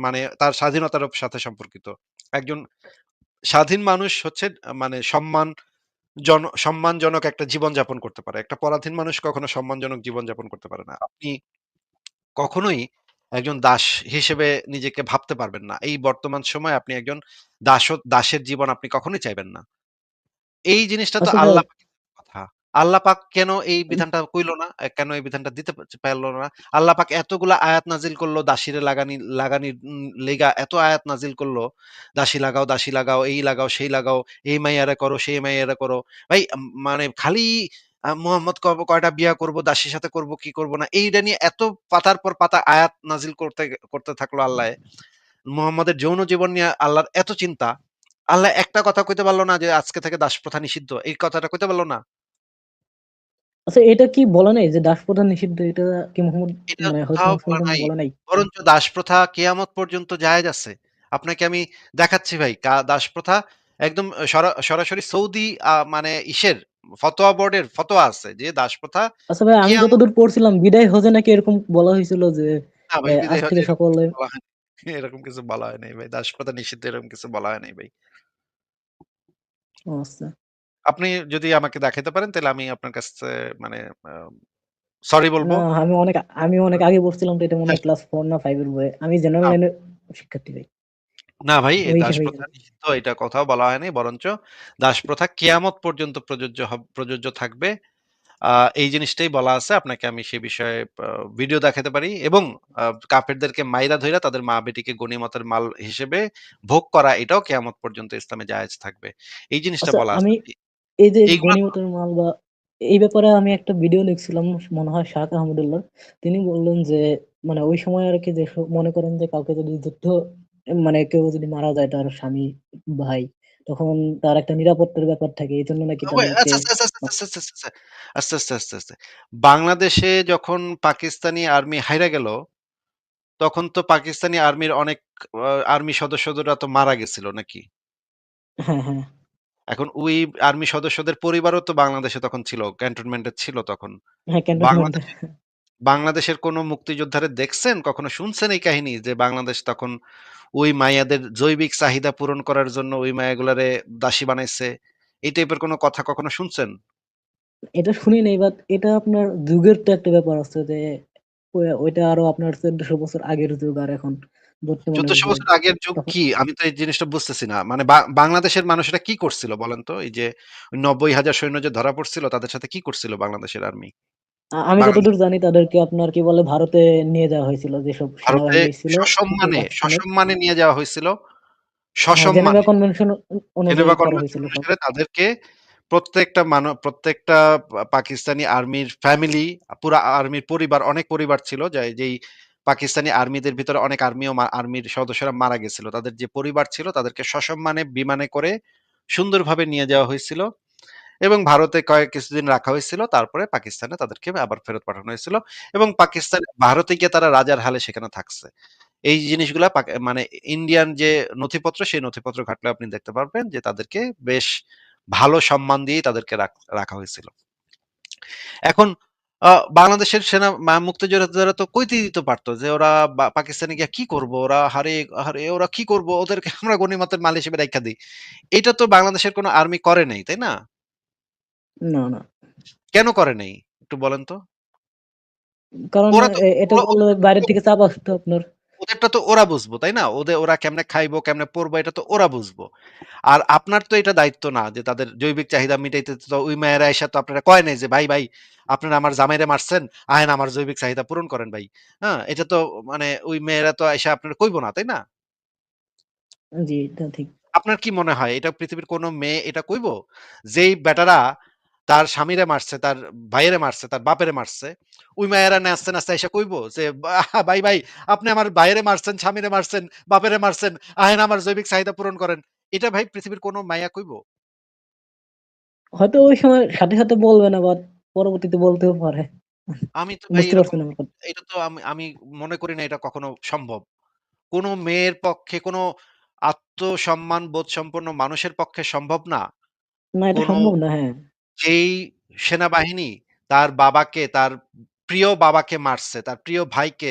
মানে তার স্বাধীনতার সাথে সম্পর্কিত। একজন স্বাধীন মানুষ হচ্ছে মানে সম্মানজনক একটা জীবনযাপন করতে পারে। একটা পরাধীন মানুষ কখনো সম্মানজনক জীবনযাপন করতে পারে না। আপনি কখনোই একজন দাস হিসেবে নিজেকে ভাবতে পারবেন না। এই বর্তমান সময়ে আপনি একজন দাসের জীবন আপনি কখনোই চাইবেন না। এই জিনিসটা তো আচ্ছা ভাই, আল্লাহ পাকের কথা। আল্লাহ পাক কেন এই বিধানটা কইল না? কেন এই বিধানটা দিতে পারল না? আল্লাহ পাক এতগুলা আয়াত নাজিল করল দাসীরে লাগানির লেগা এত আয়াত নাজিল করল। দাসী লাগাও, দাসী লাগাও, এই লাগাও, সেই লাগাও, এই মাইয়ারে করো, সেই মাইয়ারে করো। ভাই মানে খালি মুহাম্মদ কয়টা বিয়া করব, দাসীর সাথে করব কি করব না, এইটা নিয়ে এত পাতার পর পাতা আয়াত নাজিল করতে করতে থাকলো আল্লাহ। মুহাম্মদের যৌন জীবন নিয়ে আল্লাহর এত চিন্তা। আল্লাহ একটা কথা কইতে পারল না যে আজকে থেকে দাসপ্রথা নিষিদ্ধ। এই কথাটা কইতে পারল না? আচ্ছা, এটা কি বলে নাই যে দাসপ্রথা নিষিদ্ধ? এটা কি মোহাম্মদ এটা মানে হযরত কোথাও মুহাম্মদ বলা সাল্লাল্লাহু আলাইহি নাই। ওয়াসাল্লাম বলে নাই? বরঞ্চ দাসপ্রথা কিয়ামত পর্যন্ত জায়েজ আছে। আপনাকে আমি দেখাচ্ছি ভাই। দাসপ্রথা একদম সরাসরি সৌদি মানে ফতোয়া বোর্ডের ফতোয়া আছে যে দাসপ্রথা আচ্ছা ভাই, আমি কিয়ামত যতদূর পড়ছিলাম বিদায় হজে নাকি এরকম বলা হয়েছিল যে না ভাই আজ বিদায় হজে থেকে এরকম সকলে। কিছু বলা হয়নি। এরকম কিছু বলা হয় নাই ভাই। দাসপ্রথা নিষিদ্ধ এরকম কিছু বলা হয় নাই ভাই। ও আচ্ছা। আপনি যদি আমাকে দেখাইতে পারেন তাহলে আমি আপনার কাছে মানে আ সরি বলব। না, আমি অনেক আগে পড়ছিলাম, তো এটা মনে হয় ক্লাস 4 না 5 এর বইয়ে। আমি জেনারেল না, লাইনের শিক্ষার্থী ভাই। না ভাই এই ওই হিসেবেই দাসপ্রথা জানি। নিষিদ্ধ এটা কোথাও বলা হয়নি। বরঞ্চ দাসপ্রথা কিয়ামত পর্যন্ত প্রযোজ্য থাকবে। আ এই জিনিসটাই বলা আছে। আপনাকে আমি সে বিষয়ে আ ভিডিও দেখাতে পারি এবং কাফেরদেরকে মাইরা ধইরা তাদের মা-বেটিকে গনিমতের মাল হিসেবে ভোগ করা এটাও কিয়ামত পর্যন্ত ইসলামে জায়েজ থাকবে। এই জিনিসটা আচ্ছা, বলা আছে আমি ভাই। এই যে এইগুলা তো গনিমতের মাল বা এই ব্যাপারে আমি একটা ভিডিও দেখছিলাম, মনে হয় শাহ আহমদুল্লাহ। তিনি বললেন যে মানে ওই সময় আর কি, যে মনে করেন যে কাউকে যদি মানে কেউ যদি মারা যায়, তার স্বামী, ভাই, তখন তার একটা নিরাপত্তার ব্যাপার থাকে, এই জন্য নাকি ওই তাদেরকে। আচ্ছা, আচ্ছা, আচ্ছা, আচ্ছা, আচ্ছা, আচ্ছা, আচ্ছা, আস্তে, আস্তে, আস্তে। বাংলাদেশে যখন পাকিস্তানি আর্মি হাইরা গেল, তখন তো পাকিস্তানি আর্মির অনেক আর্মি সদস্যরা তো মারা গেছিল নাকি? হ্যাঁ, হ্যাঁ, এখন ওই আর্মি সদস্যদের পরিবারও তো বাংলাদেশে তখন ছিল, ক্যান্টনমেন্টে ছিল তখন। হ্যাঁ, ক্যান্টনমেন্টে। বাংলাদেশে বাংলাদেশের কোনো মুক্তিযোদ্ধারে দেখছেন? কখনো শুনছেন এই কাহিনী? যে বাংলাদেশ তখন ওই মাইয়াদের জৈবিক চাহিদা পূরণ করার জন্য ওই মাইয়াগুলারে দাসী বানাইছে। এই টাইপের কোনো কথা কখনো শুনছেন? এটা শুনি নাই, বাট এটা আপনার যুগের তো একটা ব্যাপার আছে যে ওইটা আরো আপনার 1400 বছর আগের যুগ, আর এখন বর্তমানের ১৪০০ যুগ। বছর আগের যুগ তখন কি? আমি তো এই জিনিসটা বুঝতেছি না। মানে বাংলাদেশের মানুষেরা কি করছিল বলেন তো? এই যে ৯০,০০০ সৈন্য যে ধরা পড়ছিল তাদের সাথে কি করছিল বাংলাদেশের আর্মি? আমি বাংলাদেশ যতদূর জানি তাদেরকে আপনার কি বলে ভারতে নিয়ে যাওয়া হয়েছিল, যেসব ভারতে সেনাবাহিনী ছিল পাকিস্তানের। সসম্মানে নিয়ে যাওয়া হইছিল। হ্যাঁ, জেনেভা সসম্মানে। কনভেনশন অনুযায়ী জেনেভা করা কনভেনশন হয়েছিল সব। অনুসারে তাদেরকে প্রত্যেকটা পাকিস্তানি আর্মির ফ্যামিলি, পুরা আর্মির পরিবার, অনেক পরিবার ছিল যেই পাকিস্তানি আর্মিদের ভিতরে অনেক আর্মির সদস্যরা মারা গেছিল। তাদের যে পরিবার ছিল তাদেরকে সসম্মানে বিমানে করে সুন্দরভাবে নিয়ে যাওয়া হয়েছিল এবং ভারতে কিছুদিন রাখা হয়েছিল। তারপরে পাকিস্তানে তাদেরকে আবার ফেরত পাঠানো হয়েছিল এবং ভারতে গিয়ে তারা রাজার হালে সেখানে থাকছে। এই জিনিসগুলা মানে ইন্ডিয়ান যে নথিপত্র, সেই নথিপত্র ঘাটলে আপনি দেখতে পারবেন যে তাদেরকে বেশ ভালো সম্মান দিয়েই তাদেরকে রাখা হয়েছিল। এখন আ বাংলাদেশের মুক্তিযোদ্ধারা তো কইতেই দিতে পারত যে ওরা পাকিস্তানে গিয়া কি করব? ওরা কি করব? ওদেরকে আমরা গনিমতের মাল হিসেবে রাইখা দেই। এটা তো বাংলাদেশের কোন আর্মি করে নাই, তাই না? না, না। কেন করে নাই? একটু বলেন তো? কারণ ওরা তো এটা ওরা করলে বাইরের থেকে চাপ আসতো আপনার। ওদেরটা তো ওরা বুঝবো, তাই না? ওরা কেমনে খাইবো, কেমনে পড়বো এটা তো ওরা বুঝবো। আর আপনার তো এটা দায়িত্ব না যে তাদের জৈবিক চাহিদা মিটাইতে তো ওই মায়েরা আইসা তো আপনারা কয় নাই যে, "ভাই, আপনারা আমার জামাইরে মারছেন, আহেন আমার জৈবিক চাহিদা পূরণ করেন ভাই।" হ্যাঁ? এটা তো মানে ওই মেয়েরা তো আইসা আপনারে কইবো না, তাই না? জি, এটা ঠিক। আপনার কি মনে হয় এটা পৃথিবীর কোন মেয়ে এটা কইবো? যেই বেটারা তার স্বামীরে মারছে, তার ভাইয়েরে মারছে, তার বাপেরে মারছে, ওই মায়েরা নাচতে, নাচতে আইসা কইবো যে, ভাই, আপনি আমার ভাইয়েরে মারছেন, স্বামীরে মারছেন, বাপেরে মারছেন, আহেন আমার জৈবিক চাহিদা পূরণ করেন।" এটা ভাই পৃথিবীর কোন মাইয়া কইবো? হয়তো ওই সময় সাথে, সাথে বলবে না, বাট পরবর্তীতে বলতেও পারে। আমি তো ভাই বুঝতে এরকম পারছেন আমার কথা? এটা তো আমি আমি মনে করি না এটা কখনো সম্ভব। কোন মেয়ের পক্ষে কোন আত্মসম্মান বোধসম্পন্ন মানুষের পক্ষে সম্ভব না। না, এটা কোন সম্ভব না। হ্যাঁ। যেই সেনাবাহিনী তার বাবাকে, তার প্রিয় বাবাকে মারছে, তার প্রিয় ভাইকে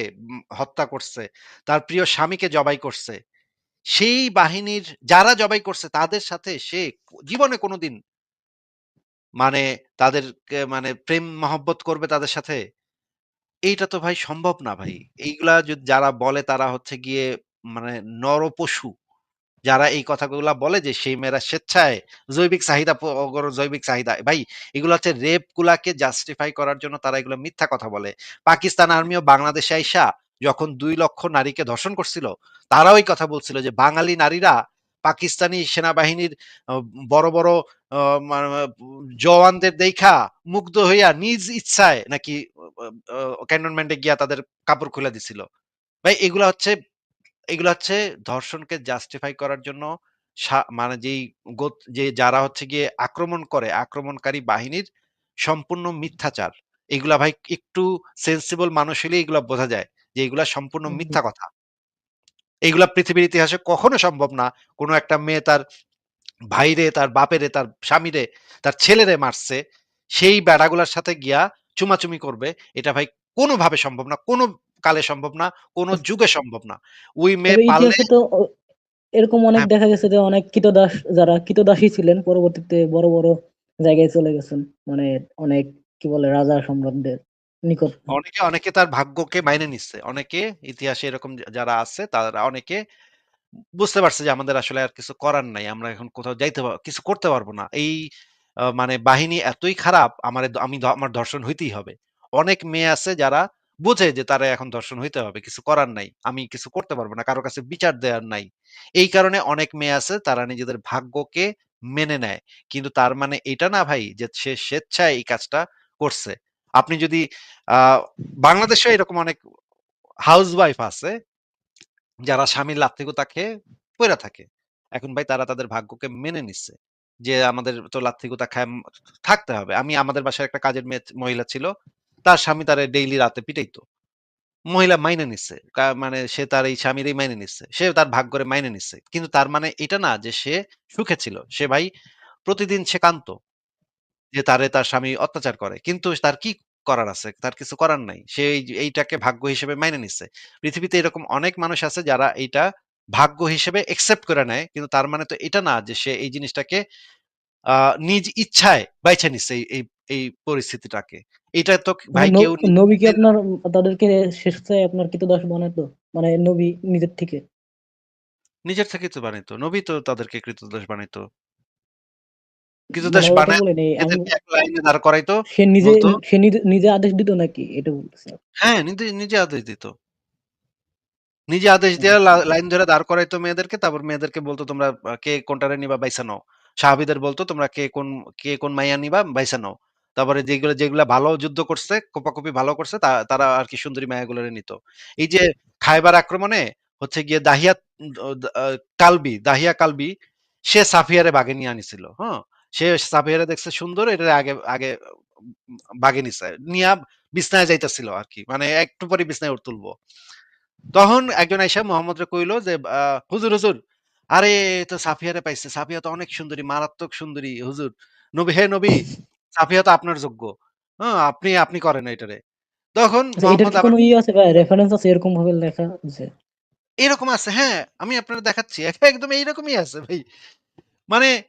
হত্যা করছে, তার প্রিয় স্বামীকে জবাই করছে। সেই বাহিনীর যারা জবাই করছে তাদের সাথে সে জীবনে কোনদিন মানে তাদেরকে মানে প্রেম মহব্বত করবে তাদের সাথে? এইটা তো ভাই সম্ভব না ভাই। এইগুলা যারা বলে তারা হচ্ছে গিয়ে মানে নরপশু। যারা এই কথাগুলা বলে যে সেই মেয়েরা স্বেচ্ছায় জৈবিক চাহিদা জৈবিক চাহিদা। ভাই এগুলো হচ্ছে রেপ গুলাকে জাস্টিফাই করার জন্য তারা এগুলো মিথ্যা কথা বলে। পাকিস্তান আর্মিও বাংলাদেশে আইসা যখন ২ লক্ষ নারীকে ধর্ষণ করছিল, তারাও এই কথা বলছিল যে বাঙালি নারীরা পাকিস্তানি সেনাবাহিনীর আ বড় আ মা জওয়ানদের দেইখা মুগ্ধ হইয়া নিজ ইচ্ছায় নাকি আ আ ক্যান্টনমেন্টে গিয়া তাদের কাপড় খুলে দিছিল। ভাই এগুলা হচ্ছে ধর্ষণকে জাস্টিফাই করার জন্য মানে যে যারা হচ্ছে গিয়ে আক্রমণ করে, আক্রমণকারী বাহিনীর সম্পূর্ণ মিথ্যাচার। এগুলা ভাই একটু সেন্সিবল মানুষ হলে এগুলা বোঝা যায় যে এগুলা সম্পূর্ণ হুম, মিথ্যা কথা। এগুলা পৃথিবীর ইতিহাসে কখনো সম্ভব না। কোন একটা মেয়ে তার ভাইরে, তার বাপেরে, তার স্বামীরে, তার ছেলেরে মারছে। সেই বেড়াগুলার সাথে গিয়া চুমাচুমি করবে। এটা ভাই কোনভাবে সম্ভব না। কোন কালে সম্ভব না। কোন যুগে সম্ভব না। ওই মেয়ে তবে পারলে ইতিহাসে তো এরকম অনেক হ্যাঁ, দেখা গেছে যে অনেক ক্রীতদাস যারা ক্রীতদাসী ছিলেন পরবর্তীতে বড় বড় জায়গায় চলে গেছেন, মানে অনেক কি বলে রাজা সম্রাটদের নিকট। অনেকে তার ভাগ্যকে মাইনে নিচ্ছে। অনেকে ইতিহাসে এরকম যারা আছে তারা অনেকে বুঝতে পারছে যে আমাদের আসলে আর কিছু করার নাই। আমরা এখন কোথাও কিছু করতে পারবো না। এই মানে বাহিনী এতই খারাপ আমার ধর্ষণ হইতেই হবে। অনেক মেয়ে আছে যারা বোঝে যে তারা এখন ধর্ষণ হইতে হবে। কিছু করার নাই। আমি কিছু করতে পারবো না। কারো কাছে বিচার দেওয়ার নাই। এই কারণে অনেক মেয়ে আছে তারা নিজেদের ভাগ্যকে মেনে নেয়। কিন্তু তার মানে এটা না ভাই যে সে স্বেচ্ছায় এই কাজটা করছে। আপনি যদি আ বাংলাদেশেও এরকম অনেক হাউসওয়াইফ আছে যারা স্বামীর লাত্থিগুতা খেয়ে পইড়া থাকে। এখন ভাই তারা তাদের ভাগ্যকে মেনে নিচ্ছে। যে আমাদের তো লাত্থিগুতা খায় থাকতে হবে। আমাদের বাসায় একটা কাজের মহিলা ছিল। তার স্বামী তারে ডেইলি রাতে পিটাইতো। মহিলা মাইনে নিচ্ছে। মানে সে তার এই স্বামীরই মাইনে নিচ্ছে। সে তার ভাগ্যরে মাইনে নিচ্ছে। কিন্তু তার মানে এটা না যে সে সুখে ছিল। সে ভাই প্রতিদিন সে কাঁদতো। যে তার স্বামী অত্যাচার করে। কিন্তু তার কি করার আছে? তার কিছু করার নাই। সে এইটাকে ভাগ্য হিসেবে মাইনে নিচ্ছে। পৃথিবীতে এরকম অনেক মানুষ আছে যারা এইটা ভাগ্য হিসেবে একসেপ্ট করে নেয়। কিন্তু তার মানে তো এটা না যে সে এই জিনিসটাকে আ নিজ ইচ্ছায় বাইছে নিচ্ছে এই পরিস্থিতিটাকে। এটা তো মানে ভাই কেউ নবী কি আপনার তাদেরকে স্বেচ্ছায় আপনার ক্রীতদাস বানাতো, মানে নবী নিজের থেকে? নিজের থেকেই তো বানাইতো। নবী তো তাদেরকে ক্রীতদাস বানাইতো। মানে ক্রীতদাস ওটা বানায় বলেনি আমি, এদেরকে এক লাইনে দাঁড় করাইতো। সে নিজে বলতো সে নিজে নিজে আদেশ দিত নাকি এটা বলতেছে? হ্যাঁ, নিজে আদেশ দিত। নিজে আদেশ দিয়া আচ্ছা। লাইন ধরে দাঁড় করাইতো মেয়েদেরকে। তারপর মেয়েদেরকে বলতো, "তোমরা কে কোনটারে নিবা বাইসা নাও।" সাহাবীদের বলতো, "তোমরা কে কোন মাইয়া নিবা বাইসা নাও।" তারপরে যেগুলা ভালো যুদ্ধ করছে, কোপাকুপি ভালো করছে তারা আরকি সুন্দরী মাইয়াগুলোরে নিত। এই যে খায়বার আক্রমণে হচ্ছে গিয়ে দাহিয়া কালবি সে সাফিয়ারে বাগে নিয়ে আনিছিল। হ্যাঁ? সে সাফিয়ারে দেখছে সুন্দর, এটারে আগে আগে বাগে নিছে। নিয়া বিছনায় যাইতেছিল আরকি। মানে একটু পরে বিছনায় তুলবো। তখন একজন আইসা মোহাম্মদরে কইলো যে, হুজুর, হুজুর, আরে এ তো সাফিয়ারে পাইছে। সাফিয়া তো অনেক সুন্দরী, মারাত্মক সুন্দরী হুজুর। হে নবী, সাফিয়া তো আপনার যোগ্য। হ্যাঁ, আপনি করেন এটারে। তখন আচ্ছা, এটার মোহাম্মদ কি আবার কোনো আছে ভাই, রেফারেন্স আছে এরকম ভাবে লেখা আছে? এরকম আছে, হ্যাঁ, আমি আপনারে দেখাচ্ছি। একদম এইরকমই আছে ভাই। মানে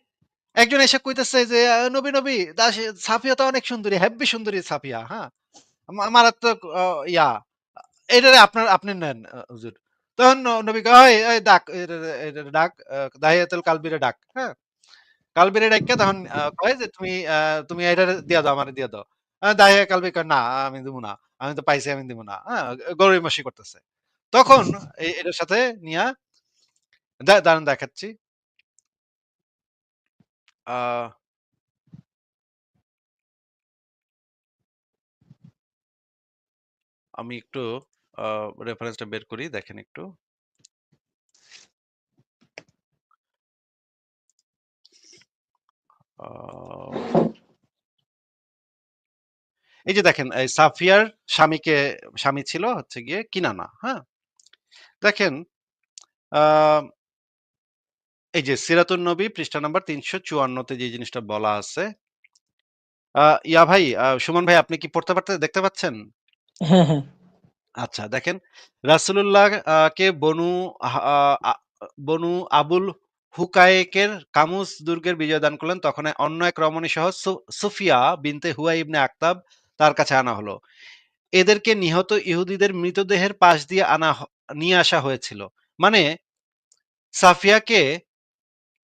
একজন এসে কইতেছে যে, নবী, সাফিয়া তো অনেক সুন্দরী, হেব্বি সুন্দরী সাফিয়া, হ্যাঁ? মারাত্মক ইয়া এটারে আপনি নেন হুজুর। তখন নবী কয়, "এই ডাক, এটারে ডাক, দাহিয়াতুল কালবিরে ডাক।" হ্যাঁ? কালবিরে ডাইক্কা তখন কয় যে, তুমি এটারে দিয়া দাও, আমারে দিয়া দাও।" দাহিয়া কালবি কয়, "না, আমি দিমু না। আমি তো পাইছি, আমি দিমু না।" হ্যাঁ? গড়িমসি করতেছে। তখন এটার সাথে নিয়া দাঁড়ান দেখাচ্ছি। আ আমি একটু আ রেফারেন্সটা বের করি, দেখেন একটু। আ এই যে দেখেন, এই সাফিয়ার স্বামী ছিল হচ্ছে গিয়ে কিনানা, হ্যাঁ? দেখেন আ এই যে সিরাতুন নবী পৃষ্ঠা নাম্বার ৩৫৪ তে যে জিনিসটা বলা আছে। ভাই, সুমন ভাই, আপনি কি পড়তে দেখতে পাচ্ছেন? হ্যাঁ, হ্যাঁ। আচ্ছা দেখেন, রাসূলুল্লাহ কে আ আ বনু আবুল হুকায়কের কামুস দুর্গের বিজয় দান করলেন। তখন অন্য এক রমণী সহ সুফিয়া বিনতে হুয়াই ইবনে আখতাব তার কাছে আনা হলো। এদেরকে নিহত ইহুদীদের মৃতদেহের পাশ দিয়ে নিয়ে আসা হয়েছিল। মানে সাফিয়াকে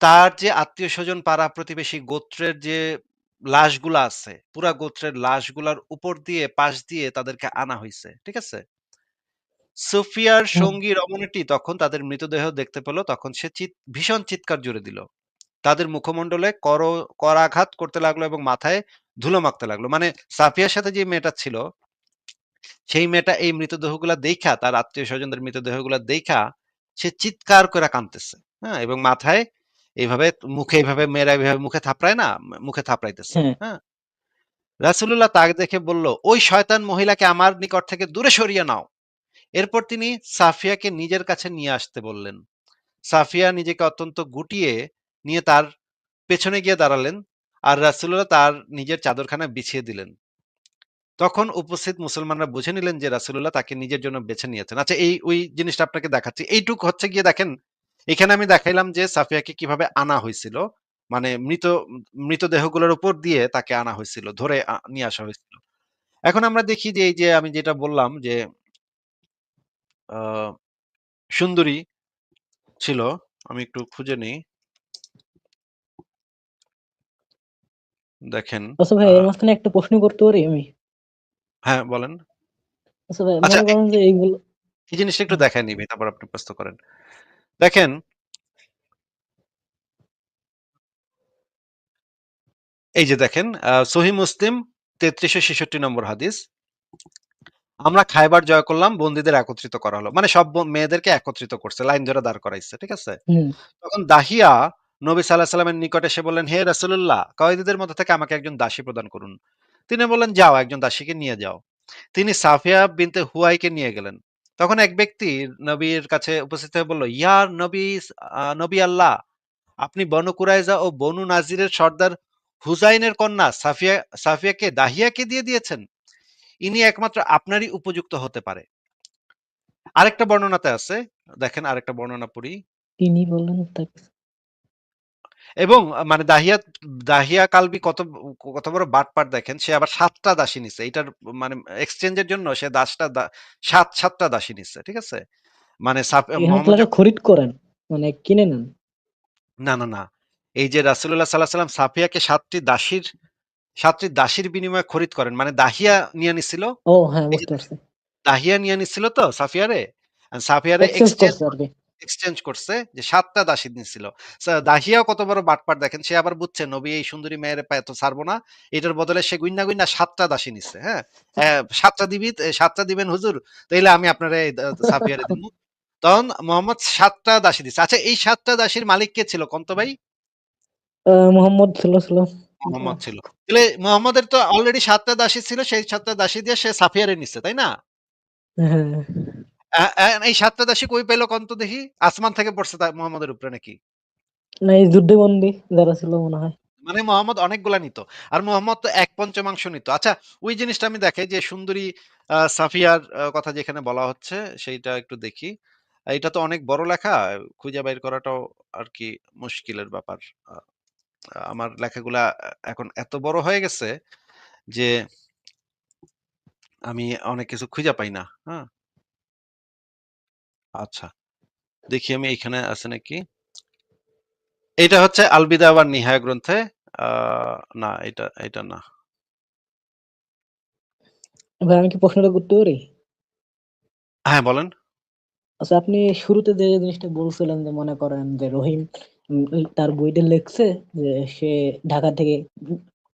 তার যে আত্মীয়স্বজন, পাড়া-প্রতিবেশী, গোত্রের যে লাশগুলা আছে, পুরা গোত্রের লাশগুলার উপর দিয়ে পাশ দিয়ে তাদেরকে আনা হইছে। ঠিক আছে? সোফিয়ার হুম। সঙ্গী রমণীটি তখন তাদের মৃতদেহ দেখতে পেল। তখন সে ভীষণ চিৎকার জুড়ে দিল। তাদের মুখমণ্ডলে করাঘাত করতে লাগলো এবং মাথায় ধুলো মাখতে লাগলো। মানে সাফিয়ার সাথে যে মেয়েটা ছিল, সেই মেয়েটা এই মৃতদেহগুলা দেইখা, তার আত্মীয়স্বজনদের মৃতদেহগুলা দেইখা সে চিৎকার করে কাঁদতেছে। হ্যাঁ? এবং মাথায় এইভাবে মুখে এইভাবে মেয়েরা এইভাবে মুখে থাপড়ায় না, মুখে থাপড়াইতেছে। হ্যাঁ। হ্যাঁ, রাসূলুল্লাহ তাকে দেখে বলল, ওই শয়তান মহিলাকে আমার নিকট থেকে দূরে সরিয়ে নাও। এরপর তিনি সাফিয়াকে নিজের কাছে নিয়ে আসতে বললেন। সাফিয়া নিজেকে অত্যন্ত গুটিয়ে নিয়ে তার পেছনে গিয়ে দাঁড়ালেন, আর রাসূলুল্লাহ তার নিজের চাদরখানা বিছিয়ে দিলেন। তখন উপস্থিত মুসলমানরা বুঝে নিলেন যে রাসূলুল্লাহ তাকে নিজের জন্য বেছে নিয়েছেন। আচ্ছা, ওই জিনিসটা আপনাকে দেখাচ্ছি। এইটুক হচ্ছে গিয়ে দেখেন, এখানে আমি দেখাইলাম যে সাফিয়াকে কিভাবে আনা হয়েছিল। মানে মৃতদেহগুলোর উপর দিয়ে তাকে আনা হয়েছিল, ধরে নিয়ে আসা হয়েছিল। এখন আমরা দেখি যে এই যে আমি যেটা বললাম যে আ সুন্দরী ছিল। আমি একটু খুঁজে নেই। দেখেন আচ্ছা ভাই, আ এর মাঝখানে একটা প্রশ্ন করতে পারি আমি? হ্যাঁ, বলেন। আচ্ছা ভাই, আচ্ছা, মনে করেন যে এইগুলো। এই জিনিসটা একটু হ্যাঁ। দেখায় নিবি, তারপর আপনি প্রশ্ন করেন। দেখেন, এই যে দেখেন সহিহ মুসলিম ৩৩৬৬ নম্বর হাদিস। আমরা খায়বার জয় করলাম, বন্দীদের একত্রিত করা হলো। মানে সব মেয়েদেরকে একত্রিত করছে, লাইন ধরে দাঁড় করাইছে। ঠিক আছে? হুম। তখন দাহিয়া নবী সাল্লাল্লাহু আলাইহি সাল্লামের নিকটে এসে বললেন, হে রাসূলুল্লাহ, কয়েদীদের মধ্যে থেকে আমাকে একজন দাসী প্রদান করুন। তিনি বললেন, যাও, একজন দাসীকে নিয়ে যাও। তিনি সাফিয়া বিনতে হুয়াইকে নিয়ে গেলেন। তখন এক ব্যক্তি নবীর কাছে উপস্থিত হয়ে বলল, ইয়া নবী, নবী আল্লাহ, আপনি বনু কুরাইজা ও বনু নাজিরের সর্দার হুজাইনের কন্যা সাফিয়াকে দাহিয়াকে দিয়ে দিয়েছেন। ইনি একমাত্র আপনারই উপযুক্ত হতে পারে। আরেকটা বর্ণনাতে আছে, দেখেন আরেকটা বর্ণনা পড়ি। তিনি বললেন তাকে। এবং মানে দাহিয়া দাহিয়া কালবি কত কত বড় বাটপার দেখেন, সে আবার ৭টা দাসী নিছে। এটার মানে এক্সচেঞ্জের জন্য সে ৭টা দাসী নিচ্ছে। ঠিক আছে? মানে এখানে তো মোহাম্মদ লেখা খরিদ করেন, মানে কিনে নেন। না, না, না। এই যে রাসূলুল্লাহ সাল্লাল্লাহু আলাইহি ওয়াসাল্লাম সাফিয়াকে ৭টি দাসীর বিনিময়ে খরিদ করেন। মানে দাহিয়া নিয়ে নিছিল। ও হ্যাঁ, এই যে বুঝতে পারছি। দাহিয়া নিয়ে নিছিল তো সাফিয়ারে। সাফিয়ারে এক্সচেঞ্জ করছে আর কি। এক্সচেঞ্জ করছে, যে ৭ টা দাসী নিছিল। দাহিয়াও কত বড় বাটপার দেখেন। সে আবার বুঝছে নবী এই সুন্দরী মেয়ের পায়ে তো ছাড়বো না। এটার বদলে সে গুইন্না, গুইন্না ৭ টা দাসী নিচ্ছে। হ্যাঁ? ৭ টা ৭ টা দিবেন হুজুর। তাইলে আমি আপনারে সাফিয়ারে দিমু। তখন মোহাম্মদ ৭ টা দাসী দিছে। আচ্ছা, এই ৭ টা দাসীর মালিক কে ছিল কোন তো ভাই? মোহাম্মদ সাল্লাল্লাহু মোহাম্মদ ছিল। তাহলে মোহাম্মদের তো অলরেডি ৭ টা দাসী ছিল। সেই ৭ টা দাসী দিয়ে সে সাফিয়ারে নিচ্ছে, তাই না? হ্যাঁ। এই ৭ টা দাসী কই পাইল কোন তো দেখি? আসমান থেকে পড়ছে মোহাম্মদের উপরে নাকি? না, এই যুদ্ধবন্দী যারা ছিল মনে হয়। মানে মোহাম্মদ অনেকগুলা নিত। আর মোহাম্মদ তো ১/৫ নিত। আচ্ছা, ওই জিনিসটা আমি দেখাই যে সুন্দরী সাফিয়ার কথা যেখানে বলা হচ্ছে সেইটা একটু দেখি। এটা তো অনেক বড় লেখা। খুঁজে বাইর করাটাও আরকি মুশকিলের ব্যাপার। আ আমার লেখাগুলা এখন এত বড় হয়ে গেছে যে আমি অনেক কিছু খুঁজে পাই না। হ্যাঁ? আচ্ছা, দেখি আমি এইখানে আছে নাকি? এটা হচ্ছে আল বিদা ওয়ান নিহায়া গ্রন্থে। আ না, এটা না। ভাই, আমি কি প্রশ্নটা করতে পারি? হ্যাঁ, বলেন। আচ্ছা, আপনি শুরুতে যে জিনিসটা বলছিলেন যে মনে করেন যে রহিম তার বইতে লিখছে যে সে ঢাকা থেকে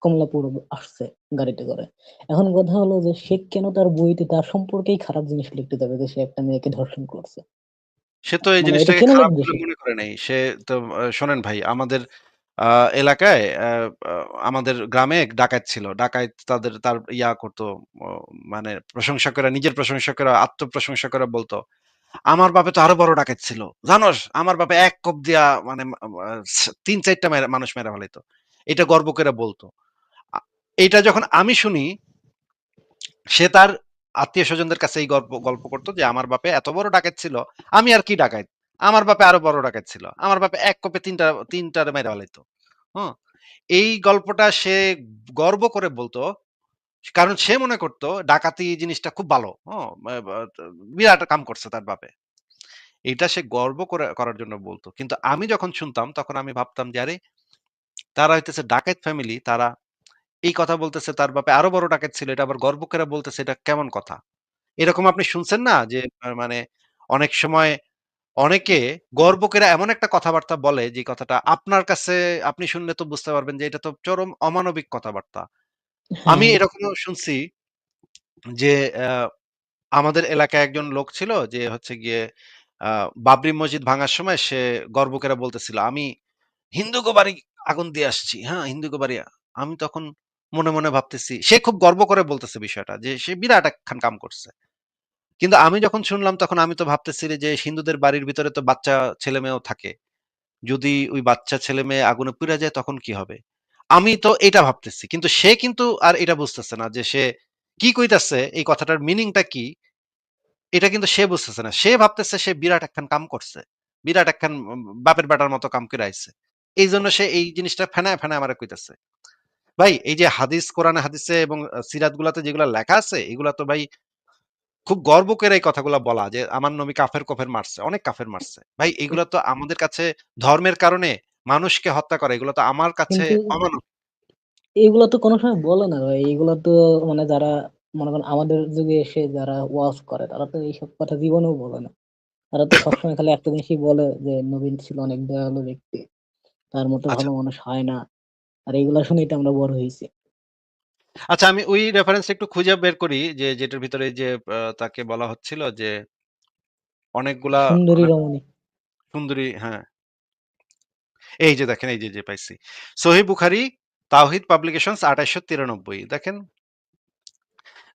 কমলাপুর আসছে গাড়িতে করে। এখন কথা হলো যে সে কেন তার বইতে তার সম্পর্কেই খারাপ জিনিস লিখতে যাবে যে সে একটা মেয়েকে ধর্ষণ করছে? সে তো এই মানে এটা জিনিসটাকে কেন খারাপ লিখবে বলে সে? মনে করে নাই। সে তো শোনেন ভাই, আমাদের আ এলাকায় আ আমাদের গ্রামে ডাকাত ছিল। ডাকাত তার করত, ও মানে প্রশংসা করে, নিজের প্রশংসা করে, আত্মপ্রশংসা করে বলত, "আমার বাপে তো আরো বড় ডাকাত ছিল। জানোস? আমার বাপে এক কোপ দিয়া মানে আ ৩-৪ টা মানুষ মেরে ফেলাইত।" এটা গর্ব করে বলত। আ এইটা যখন আমি শুনি, সে তার আত্মীয়স্বজনদের কাছে এই গল্প করত যে, "আমার বাপে এত বড় ডাকাত ছিল, আমি আর কি ডাকাত? আমার বাপে আরো বড় ডাকাত ছিল। আমার বাপে এক কোপে ৩টারে মাইরা ফেলাইতো।" হুম? এই গল্পটা সে গর্ব করে বলত। কারণ সে মনে করত ডাকাতি জিনিসটা খুব ভালো। হুম? বিরাট কাম করছে তার বাপে। এটা সে গর্ব করার জন্য বলত। কিন্তু আমি যখন শুনতাম তখন আমি ভাবতাম যে, আরে, তারা হইতেছে ডাকাত ফ্যামিলি, তারা এই কথা বলতেছে তার বাপে আরো বড় ডাকাত ছিল। এটা আবার গর্ব করে বলতেছে, এটা কেমন কথা? এরকম আপনি শুনছেন না যে মানে অনেক সময় অনেকে গর্ব করে এমন একটা কথাবার্তা বলে, যে কথাটা আপনার কাছে আপনি শুনলে তো বুঝতে পারবেন যে এটা তো চরম অমানবিক কথাবার্তা। আমি হ্যাঁ। এরকমও শুনছি যে আমাদের এলাকায় একজন লোক ছিল যে হচ্ছে গিয়ে বাবরি মসজিদ ভাঙার সময় সে গর্ব করে বলতেছিল, হিন্দুগো বাড়ি আগুন দিয়ে আসছি, হ্যাঁ? হিন্দুগো বাড়ি আমি তখন মনে, মনে ভাবতেছি সে খুব গর্ব করে বলতেছে বিষয়টা যে সে বিরাট একখান কাম করছে। কিন্তু আমি যখন শুনলাম তখন আমি তো ভাবতেছি যে হিন্দুদের বাড়ির ভিতরে তো বাচ্চা ছেলেমেয়েও থাকে। যদি ওই বাচ্চা ছেলেমেয়ে আগুনে পুইড়া যায় তখন কি হবে? আমি তো এটা ভাবতেছি। কিন্তু সে কিন্তু আর এটা বুঝতেছে না যে সে কি কইতাছে, এই কথাটার মিনিংটা কি? এটা কিন্তু সে বুঝতেছে না। সে ভাবতেছে সে বিরাট একখান কাম করছে। বিরাট একখান বাপের বেটার মতো কাম কইরা আইছে। এইজন্য সে এই জিনিসটা ফেনায়, ফেনায় আমারে কইতাছে। ভাই এই যে হাদিস, কোরআনে হাদিসে এবং সিরাত গুলাতে যেগুলা লেখা আছে, এগুলা তো ভাই খুব গর্ব করে এই কথাগুলা বলা যে আমার নবী কাফের মারছে, অনেক কাফের মারছে। ভাই এগুলা তো আমাদের কাছে ধর্মের কারণে মানুষকে হত্যা করে, এগুলো তো আমার কাছে কিন্তু অমানবিক। এগুলা তো কোনো সময় বলে না ভাই। এগুলা তো মানে যারা মনে করেন আমাদের যুগে এসে যারা ওয়াজ করে তারা তো এইসব কথা জীবনেও বলে না। তারা তো সবসময় খালি একটা জিনিসই বলে যে নবীন ছিল অনেক দয়ালু ব্যক্তি। তার মতো আচ্ছা, ভালো মানুষ হয় না। আর এগুলা শুনেই তো আমরা বড় হইছি। আচ্ছা আমি ওই রেফারেন্সটা একটু খুঁজে বের করি যে যেটার ভিতরে যে তাকে বলা হচ্ছিল যে অনেকগুলা সুন্দরী মানে রমণী। সুন্দরী, হ্যাঁ। এই যে দেখেন এই যে পাইছি। সহিহ বুখারী তাওহীদ পাবলিকেশনস ২৮৯৩ দেখেন।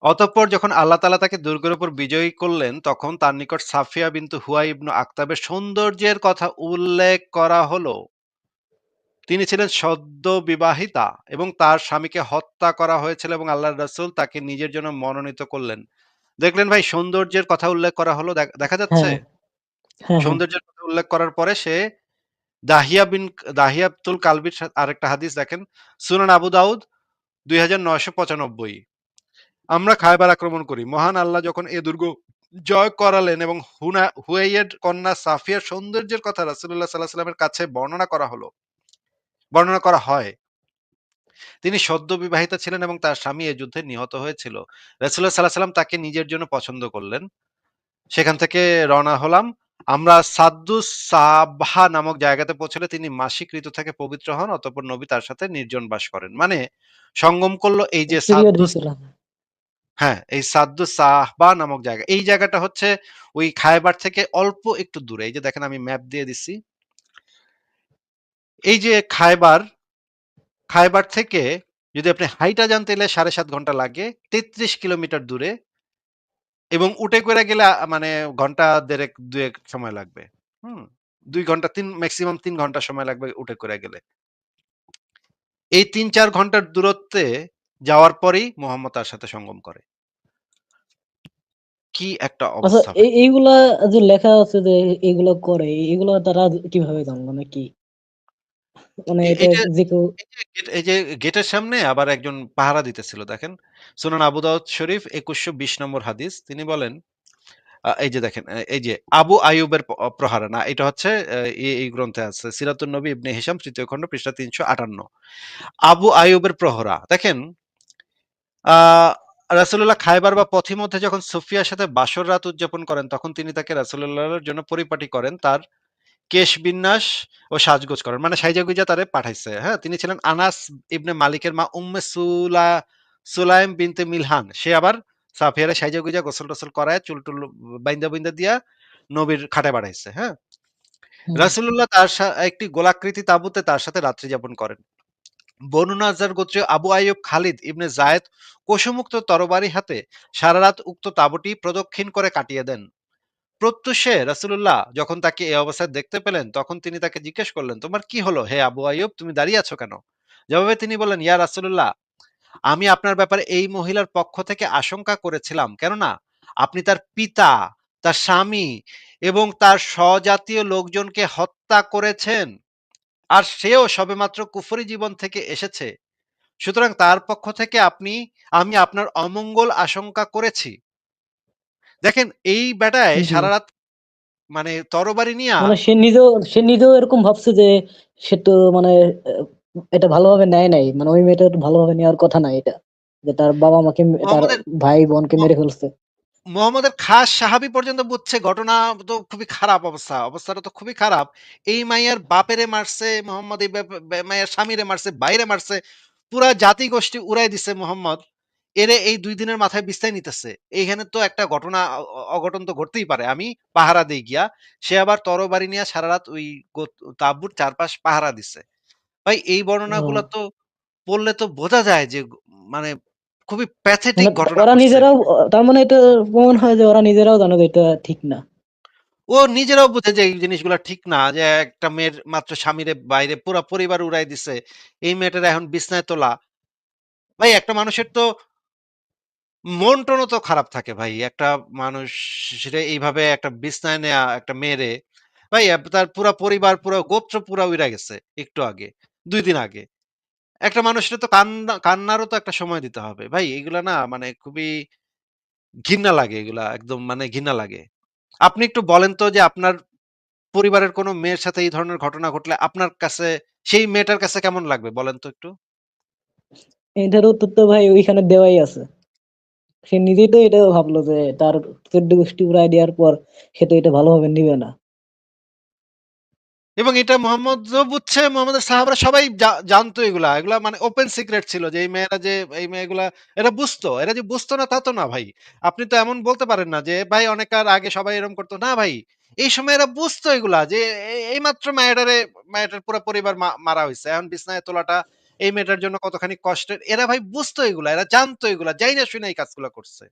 অতঃপর যখন আল্লাহ তাআলা তাকে দুর্গের উপর বিজয়ী করলেন তখন তার নিকট সাফিয়া বিনতু হুয়াই ইবনু আখতাবের সৌন্দর্যের কথা উল্লেখ করা হলো। তিনি ছিলেন সদ্য বিবাহিতা এবং তার স্বামীকে হত্যা করা হয়েছিল এবং আল্লাহর রাসূল তাকে নিজের জন্য মনোনীত করলেন। দেখলেন ভাই সৌন্দর্যের কথা উল্লেখ করা হলো, দেখা যাচ্ছে? হ্যাঁ, হ্যাঁ, হ্যাঁ। সৌন্দর্যের কথা উল্লেখ করার পরে সে দাহিয়া বিন দাহিয়াতুল কালবির আরেকটা হাদিস দেখেন, সুনান আবু দাউদ ২৯৯৫। আমরা খায়বার আক্রমণ করি। মহান আল্লাহ যখন এ দুর্গ জয় করালেন এবং হুয়াইয়ের কন্যা সাফিয়ার সৌন্দর্যের কথা রাসূলুল্লাহ সাল্লাল্লাহু আলাইহি ওয়াসাল্লামের কাছে বর্ণনা করা হয়। তিনি সদ্য বিবাহিতা ছিলেন এবং তার স্বামী এ যুদ্ধে নিহত হয়েছিল। রাসূলুল্লাহ সাল্লাল্লাহু আলাইহি ওয়াসাল্লাম তাকে নিজের জন্য পছন্দ করলেন। সেখান থেকে রওনা হলাম। আমরা সাদ্দুস সাবাহ নামক জায়গাতে পৌঁছলে তিনি মাসিক ঋতু থেকে পবিত্র হন। অতঃপর নবী তার সাথে নির্জন বাস করেন। মানে সঙ্গম করলো এই যে পিরিয়ড হইছিল। হ্যাঁ, এই সাদ্দুস সাহবা নামক জায়গা। এই জায়গাটা হচ্ছে ওই খায়বার থেকে অল্প একটু দূরে। এই যে দেখেন আমি ম্যাপ দিয়ে দিচ্ছি। এই যে খায়বার থেকে যদি আপনি হাইটা যান তাইলে ৭.৫ ঘন্টা লাগে। ৩৩ কিলোমিটার দূরে এবং উটে কইরা গেলে মানে ঘন্টা ১.৫ ২ সময় লাগবে। হুম? ২ ঘন্টা মেক্সিমাম ৩ ঘন্টা সময় লাগবে উটে কইরা গেলে। এই ৩-৪ ঘন্টার দূরত্বে যাওয়ার পরেই মুহাম্মদ তার সাথে সঙ্গম করে। কি একটা আচ্ছা, অবস্থা ভাই! এইগুলা যে লেখা আছে যে এগুলা করে, এগুলা তারা কিভাবে জানলো? মানে কি? মানে এটা এইটা যে কেউ এই যে গেটের সামনে আবার একজন পাহারা দিতেছিল দেখেন। সুনান আবু দাউদ শরীফ ২১২০ নম্বর হাদিস। তিনি বলেন এই যে দেখেন এই যে আবু আইয়ুবের প্রহারা না, এটা হচ্ছে এই গ্রন্থে আছে। সিরাতুন নবী ইবনে হিশাম ৩য় খণ্ড পৃষ্ঠা ৩৫৮। আবু আইয়ুবের প্রহরা। দেখেন আ রাসূলুল্লাহ খায়বার বা পথিমধ্যে যখন সুফিয়ার সাথে বাসর রাত উদযাপন করেন তখন তিনি তাকে রাসূলুল্লাহর জন্য পরিপাটি করেন। তার কেশবিন্যাস ও সাজগোজ করেন। মানে সাইজা-গুইজা তারে পাঠাইছে। হ্যাঁ? তিনি ছিলেন আনাস ইবনে মালিকের মা উম্মে সুলাইম বিনতে মিলহান। সে আবার সাফিয়ারে সাইজা-গুইজা গোসল-টোসল করায় চুল-টুল বাইন্দা দিয়া নবীর খাটে পাঠাইছে। হ্যাঁ? হুম, রাসূলুল্লাহ তার একটি গোলাকৃতি তাঁবুতে তার সাথে রাত্রি যাপন করেন। বনু নাজ্জার গোত্রীয় আবু আইয়ুব খালিদ ইবনে যায়েদ কোষমুক্ত তরবারি হাতে সারারাত উক্ত তাঁবুটি প্রদক্ষিণ করে কাটিয়ে দেন। প্রত্যুষে রাসূলুল্লাহ যখন তাকে এই অবস্থায় দেখতে পেলেন, তখন তিনি তাকে জিজ্ঞেস করলেন, "তোমার কি হলো হে আবু আইয়ুব? তুমি দাঁড়িয়ে আছো কেন?" জবাবে তিনি বললেন, "ইয়া রাসূলুল্লাহ, আমি আপনার ব্যাপারে এই মহিলার পক্ষ থেকে আশঙ্কা করেছিলাম। কেননা আপনি তার পিতা, তার স্বামী এবং তার স্বজাতীয় লোকজনকে হত্যা করেছেন। আর সেও সবেমাত্র কুফরী জীবন থেকে এসেছে। সুতরাং তার পক্ষ থেকে আমি আপনার অমঙ্গল আশঙ্কা করেছি।" দেখেন এই বেটায় জি। সারারাত মানে তরবারি নিয়া মানে সে নিজেও এরকম ভাবছে যে সে তো মানে এটা ভালোভাবে নেয় নাই। মানে ওই মেয়েটা ভালোভাবে নেওয়ার কথা না এটা। যে তার বাবা-মাকে তার মোহাম্মদের ভাই-বোনকে ম মেরে ফেলছে। মোহাম্মদের খাস সাহাবী পর্যন্ত বুঝছে ঘটনা তো খুবই খারাপ অবস্থা। অবস্থাটা তো খুবই খারাপ। এই মাইয়ার বাপেরে মারছে মোহাম্মদ, এই মাইয়ার স্বামীরে মারছে, ভাইরে মারছে। পুরা জাতিগোষ্ঠী উড়াই দিছে মোহাম্মদ। এরে এই ২ দিনের মাথায় বিস্তায় নিতেছে। এইখানে তো একটা ঘটনা অঘটন তো ঘটতেই পারে। আমি পাহারা দেই গিয়া। সে আবার তরবারি নিয়া সারারাত ওই তাঁবুর চারপাশ পাহারা দিছে। ভাই এই বর্ণনাগুলা ও তো পড়লে তো বোঝা যায় যে মানে খুবই প্যাথেটিক মানে ঘটনা ওরা ঘটছে। নিজেরাও তার মানে এটা প্রমাণ হয় যে ওরা নিজেরাও জানে যে এটা ঠিক না। ও নিজেরাও বুঝে যে এই জিনিসগুলা ঠিক না। যে একটা মেয়ের মাত্র স্বামীরে বাইরে পুরা পরিবার উড়াই দিছে। এই মেয়েটার এখন বিছনায় তোলা। ভাই একটা মানুষের তো মন-টনও তো খারাপ থাকে ভাই। একটা মানুষরে এইভাবে একটা বিছনায় নেয়া একটা মেয়েরে, ভাই তার পুরা পরিবার, পুরা গোত্র পুরা উইড়া গেছে একটু আগে, ২ দিন আগে। একটা মানুষের তো কান্নারও তো একটা সময় দিতে হবে। ভাই এগুলা না মানে খুবই ঘিন্না লাগে এগুলা। একদম মানে ঘিন্না লাগে। আপনি একটু বলেন তো যে আপনার পরিবারের কোন মেয়ের সাথে এই ধরনের ঘটনা ঘটলে আপনার কাছে সেই মেয়েটার কাছে কেমন লাগবে বলেন তো একটু? এটার উত্তর তো ভাই ওইখানে দেওয়াই আছে। সে নিজেই তো এটা ভাবলো যে তার ১৪ গোষ্ঠী উড়াই দেওয়ার পর সে তো এটা ভালোভাবে নিবে না। এবং এটা মোহাম্মদও বুঝছে, মোহাম্মদের সাহাবারা সবাই জানতো এগুলা। এগুলা মানে ওপেন সিক্রেট ছিল যে এই মেয়েরা যে এই মেয়েগুলা এরা বুঝতো। এরা যে বুঝতো না তা তো না ভাই। আপনি তো এমন বলতে পারেন না যে ভাই অনেক আগে সবাই এরকম করতো। না ভাই। এই সময় এরা বুঝতো এগুলা যে এইমাত্র মেয়েটার পুরা পরিবার মারা হইছে। এখন বিছনায় তোলাটা এই মেয়েটার জন্য কতখানি কষ্টের। এরা ভাই বুঝতো এগুলা। এরা জানতো এগুলা। জাইনা শুইনা এই কাজগুলা করছে।